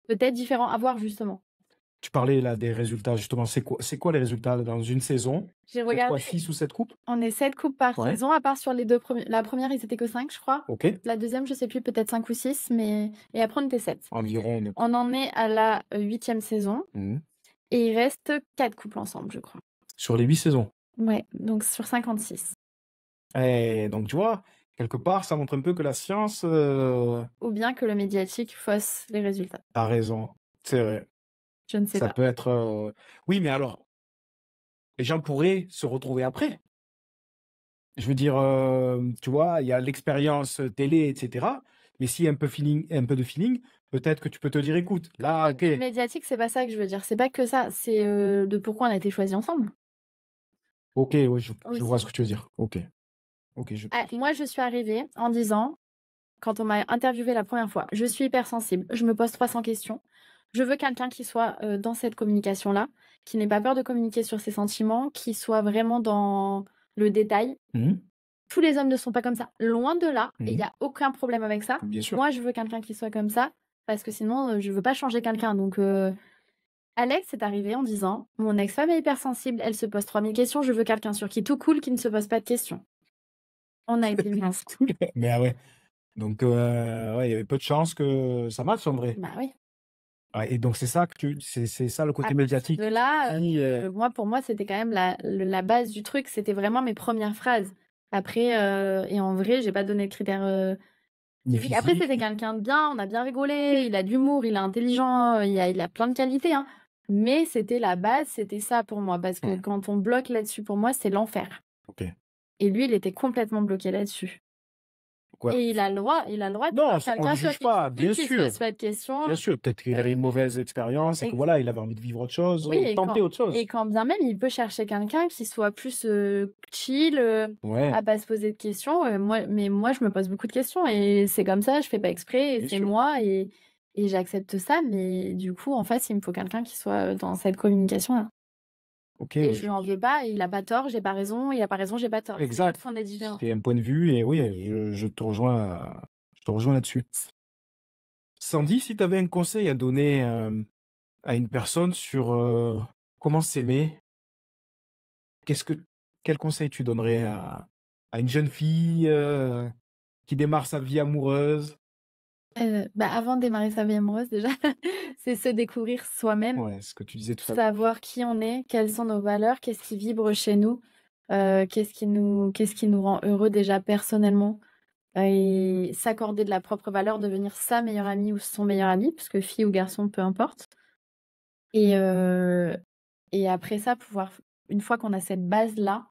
peut-être différents. À voir justement. Tu parlais là des résultats, justement. C'est quoi les résultats dans une saison? J'ai Vous êtes quoi, regardé, 6 ou 7 coupes? on est 7 coupes par Ouais. saison, à part sur les 2 premiers. La première, ils étaient que 5, je crois. Ok. La deuxième, je sais plus, peut-être 5 ou 6, mais et après on était 7. Environ. On en est à la 8e saison Mhm. et il reste 4 couples ensemble, je crois. Sur les 8 saisons. Ouais, donc sur 56. Et donc, tu vois, quelque part, ça montre un peu que la science Ou bien que le médiatique fausse les résultats. a raison. C'est vrai. Je ne sais Ça pas. peut être. Oui, mais alors, les gens pourraient se retrouver après. Je veux dire, tu vois, il y a l'expérience télé, etc. Mais s'il y a un peu de feeling, peut-être que tu peux te dire, écoute, là, ok. Le médiatique, c'est pas ça que je veux dire. C'est pas que ça. C'est de pourquoi on a été choisis ensemble. Ok, oui, je vois Aussi. ce que tu veux dire. Ok. Ok, Ah, moi, je suis arrivée en disant, quand on m'a interviewée la première fois, je suis hypersensible, je me pose 300 questions. Je veux quelqu'un qui soit dans cette communication-là, qui n'ait pas peur de communiquer sur ses sentiments, qui soit vraiment dans le détail. Mhm. Tous les hommes ne sont pas comme ça. Loin de là, et il Mhm. n'y a aucun problème avec ça. Bien sûr. Moi, je veux quelqu'un qui soit comme ça, parce que sinon, je veux pas changer quelqu'un. Donc, Alex est arrivé en disant, mon ex-femme est hypersensible, elle se pose 3000 questions, je veux quelqu'un sur qui tout cool, qui ne se pose pas de questions. On a été mis ensemble. Mais ah ouais. Donc, ouais, il y avait peu de chances que ça marche en vrai. Bah oui. Ouais, et donc, c'est ça c'est ça le côté À médiatique. de là, Qui, pour moi, c'était quand même la base du truc. C'était vraiment mes premières phrases. Après, et en vrai, j'ai pas donné de critères ni physiques. Après, c'était physique. quelqu'un de bien, on a bien rigolé, il a de l'humour, il est intelligent, il a plein de qualités, hein. Mais c'était la base, c'était ça pour moi. Parce que Ouais. quand on bloque là-dessus, pour moi, c'est l'enfer. Ok. Et lui, il était complètement bloqué là-dessus. Quoi? Et il a le droit de Non, voir on quelqu'un le sur juge qui pas, qui bien se sûr. pose pas de questions. Bien sûr, peut-être qu'il avait une mauvaise expérience et que Et voilà, il avait envie de vivre autre chose, oui, tenter autre chose. et quand bien même, il peut chercher quelqu'un qui soit plus chill, Ouais, à pas se poser de questions. Moi, je me pose beaucoup de questions et c'est comme ça, je fais pas exprès et bien c'est sûr. moi et j'accepte ça. Mais du coup, en face, il me faut quelqu'un qui soit dans cette communication-là. Ok, Et ouais, je lui en veux pas, il a pas tort, j'ai pas raison, il a pas raison, j'ai pas tort. C'est ça le exact. fond des différends. C'est un point de vue et oui, je te rejoins là-dessus. Sandy, si tu avais un conseil à donner à une personne sur comment s'aimer, qu'est-ce que quel conseil tu donnerais à une jeune fille qui démarre sa vie amoureuse? Avant de démarrer sa vie amoureuse déjà, c'est se découvrir soi-même, Ouais, ce que tu disais tout à l'heure. savoir qui on est, quelles sont nos valeurs, qu'est-ce qui vibre chez nous, qu'est-ce qui nous rend heureux déjà personnellement, et s'accorder de la propre valeur, devenir sa meilleure amie ou son meilleur ami, parce que fille ou garçon, peu importe. Et, et après ça, pouvoir, une fois qu'on a cette base-là,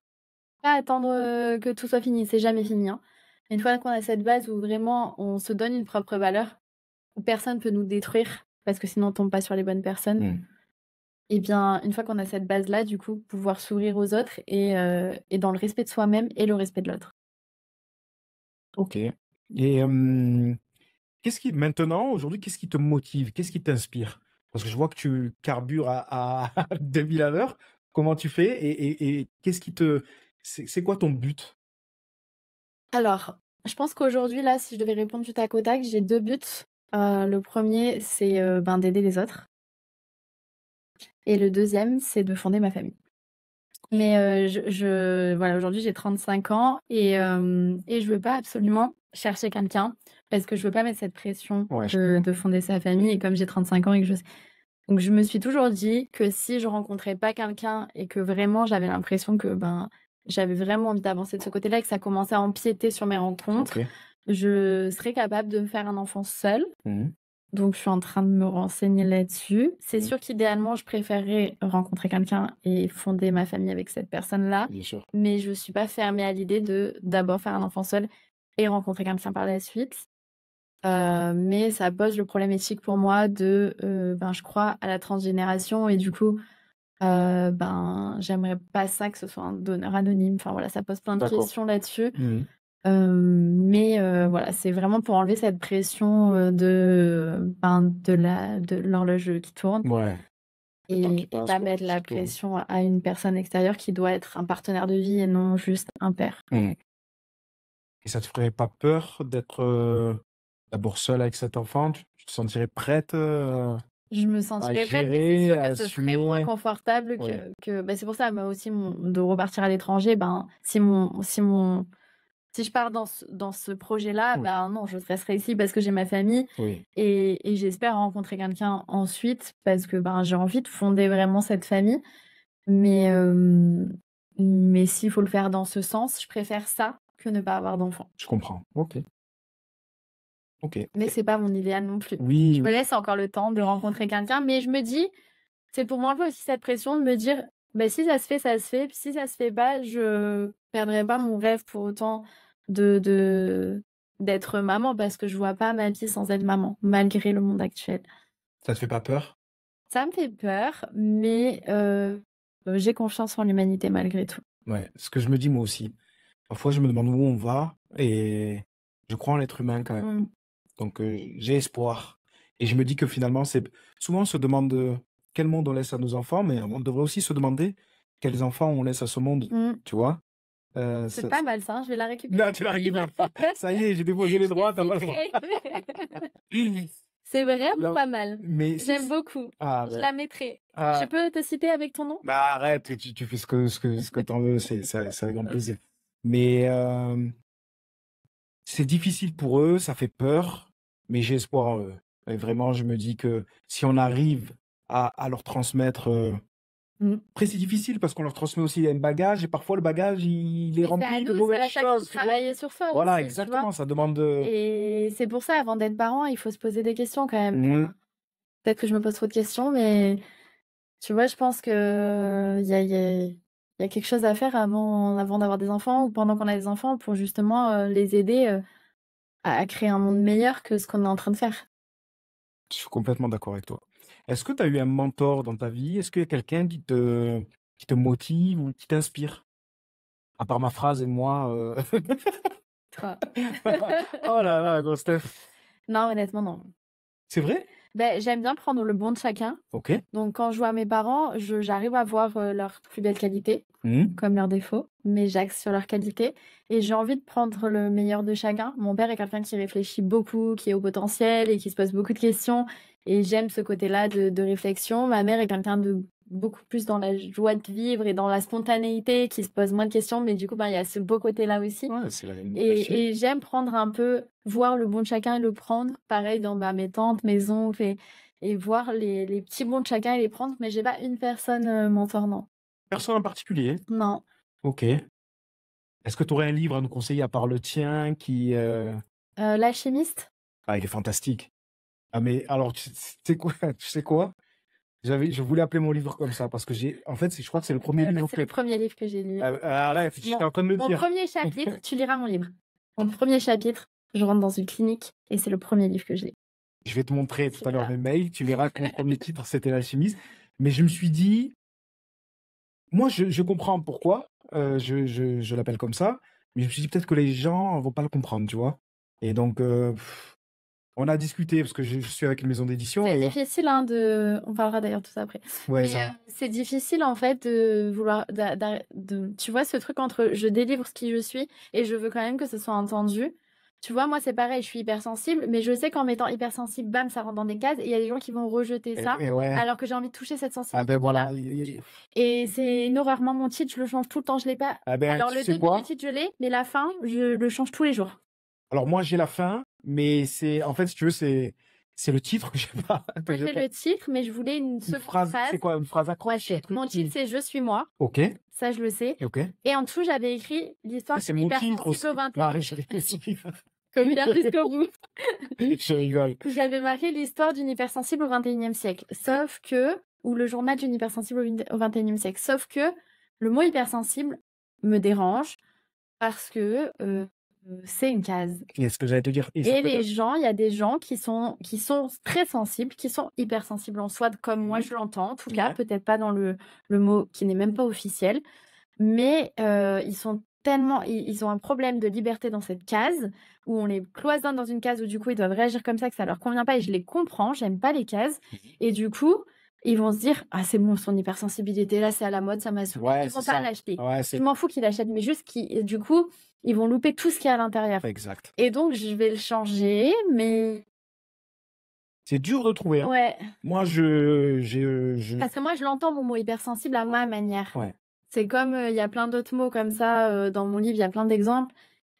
pas attendre que tout soit fini, c'est jamais fini, hein. Une fois qu'on a cette base où vraiment on se donne une propre valeur, où personne peut nous détruire, parce que sinon on tombe pas sur les bonnes personnes. Hmm. Et bien, une fois qu'on a cette base-là, du coup, pouvoir s'ouvrir aux autres et dans le respect de soi-même et le respect de l'autre. Ok. Et maintenant, aujourd'hui, qu'est-ce qui te motive? Qu'est-ce qui t'inspire? Parce que je vois que tu carbures à 2000 à l'heure. Comment tu fais? Et qu'est-ce qui te... C'est quoi ton but? Alors, je pense qu'aujourd'hui, là, si je devais répondre du tac au tac, j'ai 2 buts. Le premier, c'est d'aider les autres. Et le deuxième, c'est de fonder ma famille. Mais voilà, aujourd'hui, j'ai 35 ans et je veux pas absolument chercher quelqu'un parce que je veux pas mettre cette pression Ouais, de fonder sa famille. Et comme j'ai 35 ans et que donc je me suis toujours dit que si je rencontrais pas quelqu'un et que vraiment j'avais l'impression que j'avais vraiment envie d'avancer de ce côté-là et que ça commençait à empiéter sur mes rencontres, ok. je serais capable de me faire un enfant seule. Mhm. Donc je suis en train de me renseigner là-dessus. C'est Mhm. sûr qu'idéalement, je préférerais rencontrer quelqu'un et fonder ma famille avec cette personne-là, Bien sûr. mais je suis pas fermée à l'idée de d'abord faire un enfant seul et rencontrer quelqu'un par la suite. Mais ça pose le problème éthique pour moi de, je crois à la transgénération et du coup, j'aimerais pas ça que ce soit un donneur anonyme. Enfin voilà, ça pose plein de D'accord. questions là-dessus. Mhm. Mais voilà, c'est vraiment pour enlever cette pression de l'horloge qui tourne Ouais. Le temps qui et passe, pas quoi. mettre la Surtout. pression à une personne extérieure qui doit être un partenaire de vie et non juste un père. Mhm. Et ça te ferait pas peur d'être d'abord seule avec cet enfant? Tu te sentirais prête? je me à sentirais prête, mais c'est gérer, sûr à que ce serait assumer, moins ouais. confortable Oui, bah, c'est pour ça, moi aussi, de repartir à l'étranger, ben, si je pars dans ce projet-là, oui, ben non, je resterai ici parce que j'ai ma famille oui, et j'espère rencontrer quelqu'un ensuite parce que ben, j'ai envie de fonder vraiment cette famille. Mais, mais s'il faut le faire dans ce sens, je préfère ça que ne pas avoir d'enfant. je comprends. OK, OK. Mais c'est pas mon idéal non plus. Je Oui, me oui, laisse encore le temps de rencontrer quelqu'un, mais je me dis, c'est pour m'enlever aussi cette pression de me dire, bah, si ça se fait, ça se fait. Puis si ça se fait pas, je perdrai pas mon rêve pour autant d'être maman parce que je vois pas ma vie sans être maman, malgré le monde actuel. ça te fait pas peur? Ça me fait peur, mais j'ai confiance en l'humanité malgré tout. Ouais, ce que je me dis moi aussi. Parfois, je me demande où on va et je crois en l'être humain quand même. Mmh. Donc, j'ai espoir et je me dis que finalement, c'est souvent on se demande, quel monde on laisse à nos enfants, mais on devrait aussi se demander quels enfants on laisse à ce monde, Mmh. tu vois? C'est Ça pas mal ça, hein, je vais la récupérer. non, tu l'arrives pas. Ça y est, j'ai déposé les droits, tu as pas le droit. C'est vraiment Non, pas mal. mais si J'aime c beaucoup. ah Je ouais, la mettrai. Je ah, peux te citer avec ton nom? bah, arrête, tu fais ce que tu en veux, c'est avec grand plaisir. Mais, c'est difficile pour eux, ça fait peur, mais j'ai espoir en eux et vraiment, je me dis que si on arrive à leur transmettre, Mmh. après c'est difficile parce qu'on leur transmet aussi un bagage et parfois le bagage il est Mais c'est à rempli de nous, c'est mauvaises à chacun de choses, tu vois? travailler sur soi Voilà, aussi, tu vois? exactement, ça demande, Et c'est pour ça, avant d'être parent, il faut se poser des questions quand même. mmh, Peut-être que je me pose trop de questions, mais tu vois, je pense que il y a quelque chose à faire avant d'avoir des enfants ou pendant qu'on a des enfants pour justement, les aider, à créer un monde meilleur que ce qu'on est en train de faire. je suis complètement d'accord avec toi. Est-ce que tu as eu un mentor dans ta vie? Est-ce qu'il y a quelqu'un qui te motive ou qui t'inspire? À part ma phrase et moi, Toi? oh là là, gros Steph. Non, honnêtement, non. C'est vrai? Ben j'aime bien prendre le bon de chacun. OK. Donc quand je vois mes parents, j'arrive à voir, leurs plus belles qualités, Mmh. comme leurs défauts, mais j'axe sur leurs qualités et j'ai envie de prendre le meilleur de chacun. Mon père est quelqu'un qui réfléchit beaucoup, qui est au potentiel et qui se pose beaucoup de questions et j'aime ce côté-là de réflexion. Ma mère est quelqu'un de beaucoup plus dans la joie de vivre et dans la spontanéité, qui se pose moins de questions, mais du coup, ben, il y a ce beau côté-là aussi. Ouais, c'est la une belle chez Et j'aime prendre un peu, voir le bon de chacun et le prendre. Pareil dans bah, mes tantes, mes oncles et voir les petits bons de chacun et les prendre. Mais j'ai pas une personne mentor, non. personne en particulier? Non. OK. Est-ce que tu aurais un livre à nous conseiller à part le tien qui, L'alchimiste? ah, il est fantastique. Ah mais alors tu sais quoi? Tu sais quoi? Je voulais appeler mon livre comme ça parce que en fait, je crois que c'est le premier livre C'est le que premier livre que j'ai lu. arrête, j'étais Mon, en train de le mon dire. premier chapitre, tu liras mon livre. Mon premier chapitre, je rentre dans une clinique et c'est le premier livre que je lis. Je vais te montrer tout à l'heure Super. mes mails, tu verras que mon premier titre, c'était «L'Alchimiste». Mais je me suis dit moi, je comprends pourquoi, je l'appelle comme ça, mais je me suis dit: «Peut-être que les gens vont pas le comprendre», tu vois? Et donc, on a discuté parce que je suis avec une maison d'édition C'est et difficile, hein, on parlera d'ailleurs de ça après. ouais, Mais ça c'est difficile en fait de vouloir tu vois ce truc entre je délivre ce qui je suis et je veux quand même que ce soit entendu. Tu vois, moi c'est pareil, je suis hypersensible, mais je sais qu'en m'étant hypersensible, bam, ça rentre dans des cases et il y a des gens qui vont rejeter ça, et ouais. alors que j'ai envie de toucher cette Ah ben sensibilité-là. voilà, y Et c'est une horreur. Moi, mon titre, je le change tout le temps, je l'ai pas. ah ben, Alors tu le sais début du quoi? titre, je l'ai, mais la fin, je le change tous les jours. Alors moi, j'ai la fin, mais c'est en fait, si tu veux, c'est le titre que j'ai pas que Moi, j'ai j'ai pas le titre, mais je voulais une une seconde phrase, phrase. c'est quoi? Une phrase Ouais, accroche? Un truc mon titre, qui c'est Je suis moi. OK, Ça, je le sais. OK. Et en dessous, j'avais écrit l'histoire Ah, c'est d'une mon titre aussi. hypersensible au Non, 21e arrête, siècle. Comme une artiste comme vous. je rigole. J'avais marqué l'histoire d'une hypersensible au 21e siècle. Sauf que, ou le journal d'une hypersensible au 21e siècle. Sauf que le mot hypersensible me dérange parce que c'est une case. Qu'est-ce que j'allais te dire? Et ça Et peut les gens, il y a des gens qui sont très sensibles, qui sont hypersensibles en soi, comme moi je l'entends, en tout cas, ouais. peut-être pas dans le mot qui n'est même pas officiel, mais ils sont tellement, ils ont un problème de liberté dans cette case, où on les cloisonne dans une case où du coup ils doivent réagir comme ça, que ça leur convient pas, et je les comprends, j'aime pas les cases, et du coup, ils vont se dire, ah c'est bon, son hypersensibilité, là c'est à la mode, ça m'a saoulé. Ouais, Ils c'est vont pas ça. l'acheter. Ouais, Je c'est m'en fous qu'ils l'achètent, mais juste du coup, ils vont louper tout ce qu'il y a à l'intérieur. exact. Et donc, je vais le changer, mais C'est dur de trouver, hein. Ouais. Moi, Parce que moi, je l'entends, mon mot hypersensible, à ma manière. ouais. C'est comme, il y a plein d'autres mots comme ça, dans mon livre, il y a plein d'exemples.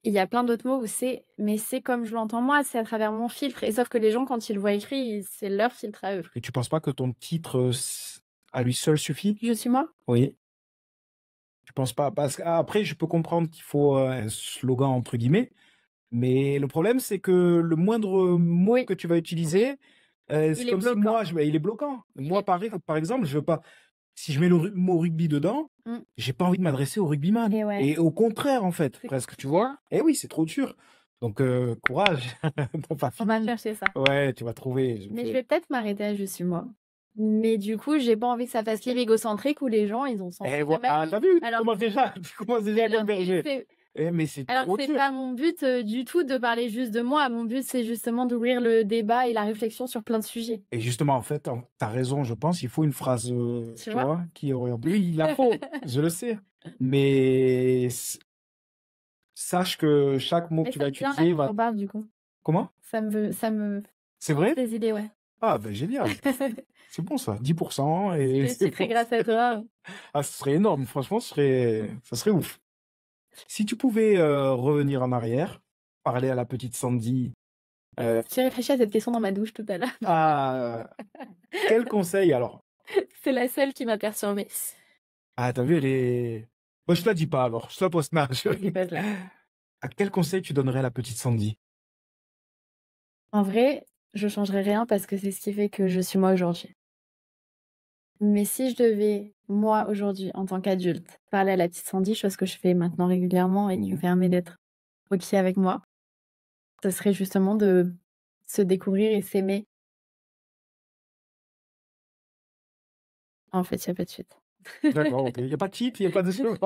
Et il y a plein d'autres mots où mais c'est comme je l'entends moi, c'est à travers mon filtre. Et sauf que les gens, quand ils le voient écrit, c'est leur filtre à eux. Et tu penses pas que ton titre, à lui seul suffit? Je suis moi? Oui. Tu penses pas? Parce qu'après, je peux comprendre qu'il faut, un slogan entre guillemets, mais le problème, c'est que le moindre mot Oui, que tu vas utiliser, c'est il est comme si bloquant. moi, il est bloquant. Moi, par exemple, je veux pas si je mets le mot rugby dedans, Mmh. j'ai pas envie de m'adresser au rugbyman. Et ouais, Et au contraire, en fait, c'est presque, tu vois? Eh oui, c'est trop dur. Donc, courage, t'as pas on va fini. chercher ça. Ouais, tu vas trouver. Je me Mais je fais- vais peut-être m'arrêter à je suis moi. Mais du coup, j'ai pas envie que ça fasse livre égocentrique où les gens, ils ont s'en Eh, foutent de ma voilà, vie. t'as vu? Tu Alors commences déjà, tu commences déjà à alors que converger. c'est Mais c'est alors que trop c'est dur. pas mon but, du tout de parler juste de moi. Mon but, c'est justement d'ouvrir le débat et la réflexion sur plein de sujets. Et justement, en fait, tu as raison, je pense, il faut une phrase, Tu tu vois? vois, qui oriente. Oui, il la faut, je le sais. Mais sache que chaque mot que Mais tu ça vas me vient là utiliser que tu va. en parles du coup. Comment? Ça me C'est lance vrai? des idées, ouais. Ah, ben génial. C'est bon ça, 10% et Le c'est titre est bon. grâce à toi. Ah, ce serait énorme, franchement, ça serait ouf. Si tu pouvais revenir en arrière, parler à la petite Sandy, euh, J'ai réfléchi à cette question dans ma douche tout à l'heure. à quel conseil alors? C'est la seule qui m'a perturbée. Ah, t'as vu, elle est. Moi, je te la dis pas alors, je te la pose pas. Vas-y, pose-la. À quel conseil tu donnerais à la petite Sandy? En vrai, je changerais rien parce que c'est ce qui fait que je suis moi aujourd'hui. Mais si je devais, moi, aujourd'hui, en tant qu'adulte, parler à la petite Sandy, chose que je fais maintenant régulièrement et qui me permet d'être OK avec moi, ce serait justement de se découvrir et s'aimer. En fait, il y a pas de suite. D'accord, ok. Il n'y a pas de cheat, il n'y a pas de choses.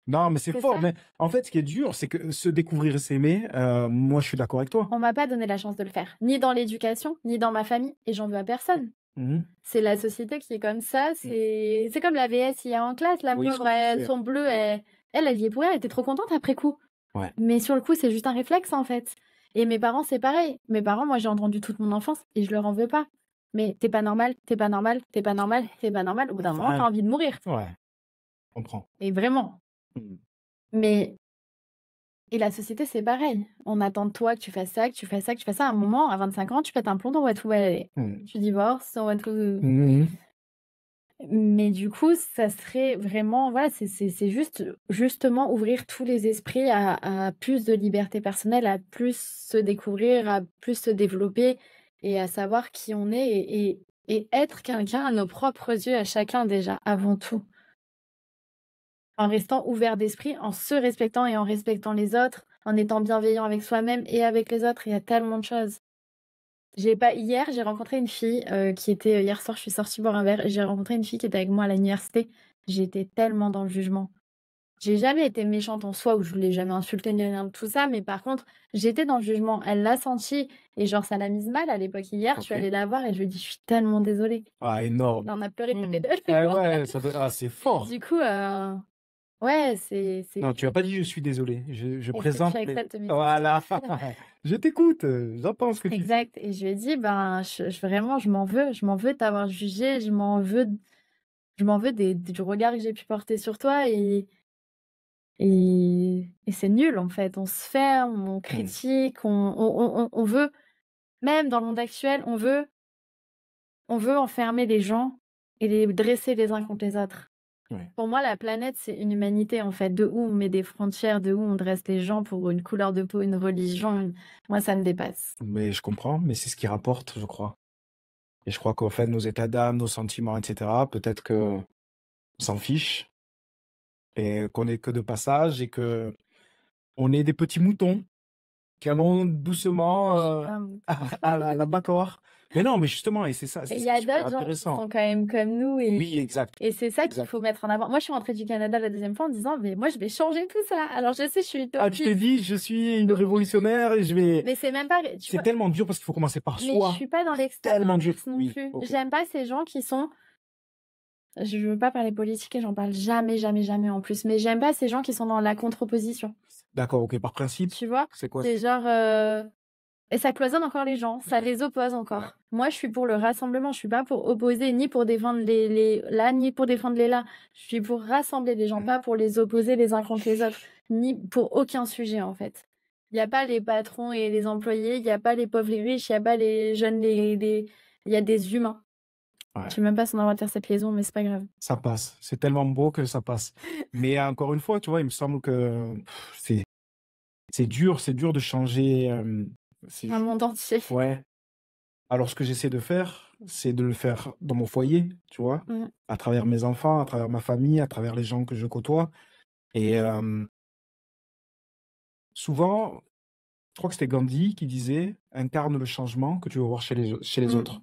Non, mais c'est C'est fort. ça. Mais en fait, ce qui est dur, c'est que se découvrir et s'aimer, moi, je suis d'accord avec toi. On m'a pas donné la chance de le faire, ni dans l'éducation, ni dans ma famille, et j'en veux à personne. Mhm. C'est la société qui est comme ça, c'est comme la VS il y a en classe, la Oui, pauvre, elle, c'est- son bleu, elle y est pour rien, elle était trop contente après coup. ouais. Mais sur le coup, c'est juste un réflexe en fait. Et mes parents, c'est pareil. Mes parents, moi, j'ai entendu toute mon enfance et je leur en veux pas. Mais t'es pas normal, t'es pas normal, t'es pas normal, t'es pas normal. Au bout d'un moment, Enfin, t'as envie de mourir. ouais, je comprends. Et vraiment. Mhm. Mais et la société, c'est pareil. On attend de toi que tu fasses ça, que tu fasses ça, que tu fasses ça. À un moment, à 25 ans, tu pètes un plomb, on va tout aller. Mhm. Tu divorces, on va tout. Mhm. Mais du coup, ça serait vraiment, voilà, c'est juste, justement ouvrir tous les esprits à plus de liberté personnelle, à plus se découvrir, à plus se développer et à savoir qui on est et être quelqu'un à nos propres yeux, à chacun déjà, avant tout. En restant ouvert d'esprit, en se respectant et en respectant les autres, en étant bienveillant avec soi-même et avec les autres. Il y a tellement de choses. Hier, j'ai rencontré une fille, qui était hier soir, je suis sortie boire un verre et j'ai rencontré une fille qui était avec moi à l'université. J'étais tellement dans le jugement. J'ai jamais été méchante en soi ou je l'ai jamais insultée ni rien de tout ça, mais par contre, j'étais dans le jugement. Elle l'a senti et genre ça l'a mise mal à l'époque. Hier, je suis Ok. allée la voir et je lui ai dit: «Je suis tellement désolée». Ah, énorme. Là, on a pleuré toutes les Mhm. 2. Ah ouais, ah, c'est fort. Du coup, ouais, c'est Non, tu n'as pas dit je suis désolé. Je est-ce que présente tu les. acceptes mes Voilà. excuses? Je t'écoute. J'entends ce que tu dis. Exact et je lui ai dit: «Ben, vraiment, je m'en veux de t'avoir jugée, je m'en veux du regard que j'ai pu porter sur toi et c'est nul, en fait. On se ferme, on Mhm. critique, on veut même dans le monde actuel, on veut enfermer les gens et les dresser les uns contre les autres. Ouais. Pour moi, la planète, c'est une humanité, en fait. De où on met des frontières, de où on dresse les gens pour une couleur de peau, une religion, moi, ça me dépasse. Mais je comprends, mais c'est ce qui rapporte, je crois. Et je crois qu'en fait, nos états d'âme, nos sentiments, etc., peut-être que on s'en fiche et qu'on est que de passage et que on est des petits moutons qui allons doucement Hem à la Bacor. Mais non, mais justement, et c'est ça, Et il c'est y a super d'autres gens qui intéressant. sont quand même comme nous Oui, exact, et c'est ça qu'il exact. faut mettre en avant. Moi, je suis rentrée du Canada la deuxième fois en disant: «Mais moi, je vais changer tout ça». Alors je sais, je suis Ah, tu te utopiste, dis, je suis une révolutionnaire et je vais. mais c'est même pas tu C'est vois? tellement dur parce qu'il faut commencer par Mais je soi. suis pas dans Tellement dur. l'extrémisme non Oui, plus. ok. J'aime pas ces gens qui sont je veux pas parler politique et j'en parle jamais, jamais, jamais en plus, mais j'aime pas ces gens qui sont dans la contre-opposition. D'accord, ok, par principe, Tu vois? c'est quoi? C'est genre, Et ça cloisonne encore les gens, ça les oppose Ouais. encore. Moi, je suis pour le rassemblement, je suis pas pour opposer, ni pour défendre les là, ni pour défendre les là. Je suis pour rassembler les gens, Mmh. pas pour les opposer les uns contre les autres, ni pour aucun sujet, en fait. Il y a pas les patrons et les employés, il y a pas les pauvres, les riches, il y a pas les jeunes, les il y a des humains. Je Ouais, sais même pas si on a le droit de faire cette liaison, mais c'est pas grave. ça passe. C'est tellement beau que ça passe. Mais encore une fois, tu vois, il me semble que c'est dur de changer, c'est Un monde entier. ouais. Alors ce que j'essaie de faire, c'est de le faire dans mon foyer, tu vois? Mmh. À travers mes enfants, à travers ma famille, à travers les gens que je côtoie et souvent, je crois que c'était Gandhi qui disait: «Incarne le changement que tu veux voir chez les Mmh. autres».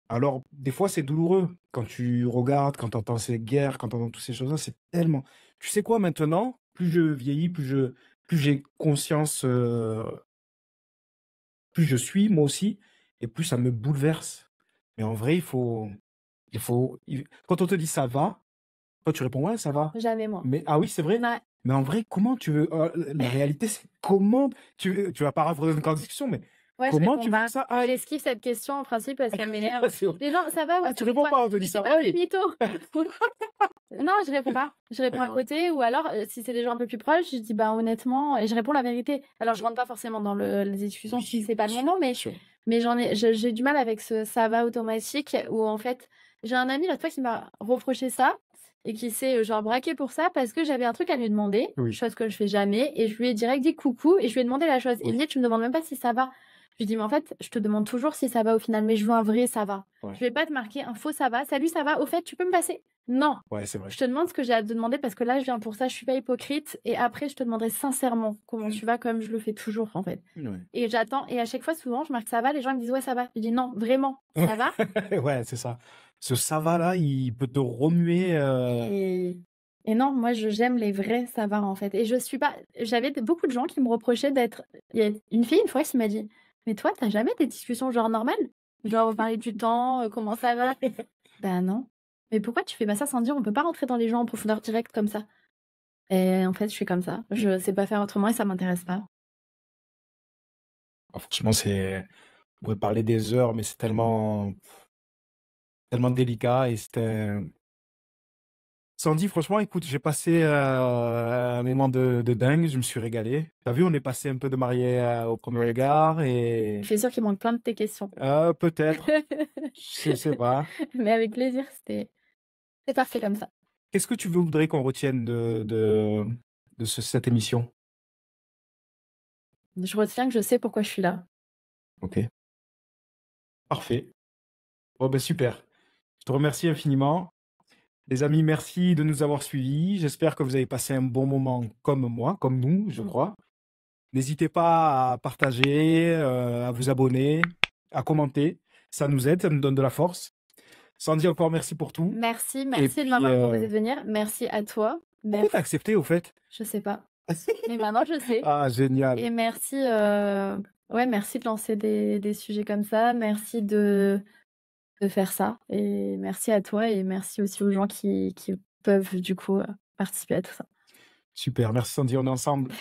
Alors, des fois, c'est douloureux quand tu regardes, quand tu entends ces guerres, quand tu entends toutes ces choses-là, c'est tellement tu sais quoi? Maintenant, plus je vieillis, plus j'ai conscience, plus je suis moi aussi et plus ça me bouleverse. Mais en vrai, il quand on te dit: «Ça va», toi tu réponds: «Ouais, ça va». Jamais moi. Mais ah oui, c'est vrai? Ouais. Mais en vrai, comment tu veux la réalité, c'est comment tu vas pas rentrer dans une grande discussion, mais Ouais, je comment réponds tu veux que pas. ça aille? J'esquive cette question en principe parce qu'elle m'énerve. Ah, c'est vrai. Les gens: «Ça va? Ouais, Ah, ça tu fait réponds quoi?» pas, on te dit: «Ça «Ah, va?» mytho!» Non, je réponds pas. Je réponds à Ouais. côté ou alors, si c'est des gens un peu plus proches, je dis: «Bah, honnêtement» et je réponds la vérité. Alors je rentre pas forcément dans les discussions si Oui, c'est pas bien le sûr, moment, bien sûr. mais j'ai du mal avec ce «ça va» automatique où en fait j'ai un ami l'autre fois qui m'a reproché ça et qui s'est, genre braqué pour ça parce que j'avais un truc à lui demander, Oui, chose que je fais jamais et je lui ai direct dit: «Coucou» et je lui ai demandé la chose. Il me oui, dit: «Tu me demandes même pas si ça va». Je lui dis: «Mais en fait, je te demande toujours si ça va au final, mais je veux un vrai ça va. Je ouais, vais pas te marquer un faux ça va. Salut ça va, au fait, tu peux me passer?» Non! ouais, c'est vrai. Je te demande ce que j'ai à te demander parce que là, je viens pour ça, je suis pas hypocrite et après je te demanderai sincèrement comment tu vas comme je le fais toujours, en fait Ouais. et j'attends et à chaque fois, souvent, je marque: «Ça va», les gens ils me disent: «Ouais, ça va». Je dis: «Non, vraiment, ça va?» Ouais, c'est ça. Ce ça va là, il peut te remuer, et et non, moi, j'aime les vrais ça va, en fait et je suis pas j'avais beaucoup de gens qui me reprochaient d'être il y a une fille, une fois, qui m'a dit: «Mais toi, tu as jamais des discussions genre normales? Genre, vous parlez du temps, comment ça va?» «Bah non». «Mais pourquoi tu fais pas ça sans dire? On peut pas rentrer dans les gens en profondeur directe comme ça». Et en fait, je suis comme ça. Je sais pas faire autrement et ça m'intéresse pas. ah franchement, on pourrait parler des heures, mais c'est tellement délicat et c'était Sandy, franchement, écoute, j'ai passé, un moment de dingue, je me suis régalé. Tu as vu, on est passé un peu de marié, au premier regard Je et suis sûre qu'il manque plein de tes questions. peut-être, je sais pas. Mais avec plaisir, c'est parfait comme ça. Qu'est-ce que tu voudrais qu'on retienne de cette émission? Je retiens que je sais pourquoi je suis là. OK, parfait. Bon, ben super. Je te remercie infiniment. Les amis, merci de nous avoir suivis. J'espère que vous avez passé un bon moment comme moi, comme nous, je Mmh. crois. N'hésitez pas à partager, à vous abonner, à commenter. Ça nous aide, ça nous donne de la force. Sandy, encore merci pour tout Merci, et merci de puis, m'avoir proposé de venir. Merci à toi. pourquoi tu as Merci. accepté au fait? Je sais pas, mais maintenant je sais Ah génial, et merci, ouais, merci de lancer des sujets comme ça. Merci de faire ça et merci à toi et merci aussi aux gens qui peuvent du coup, participer à tout ça. super, merci Sandy, on est ensemble.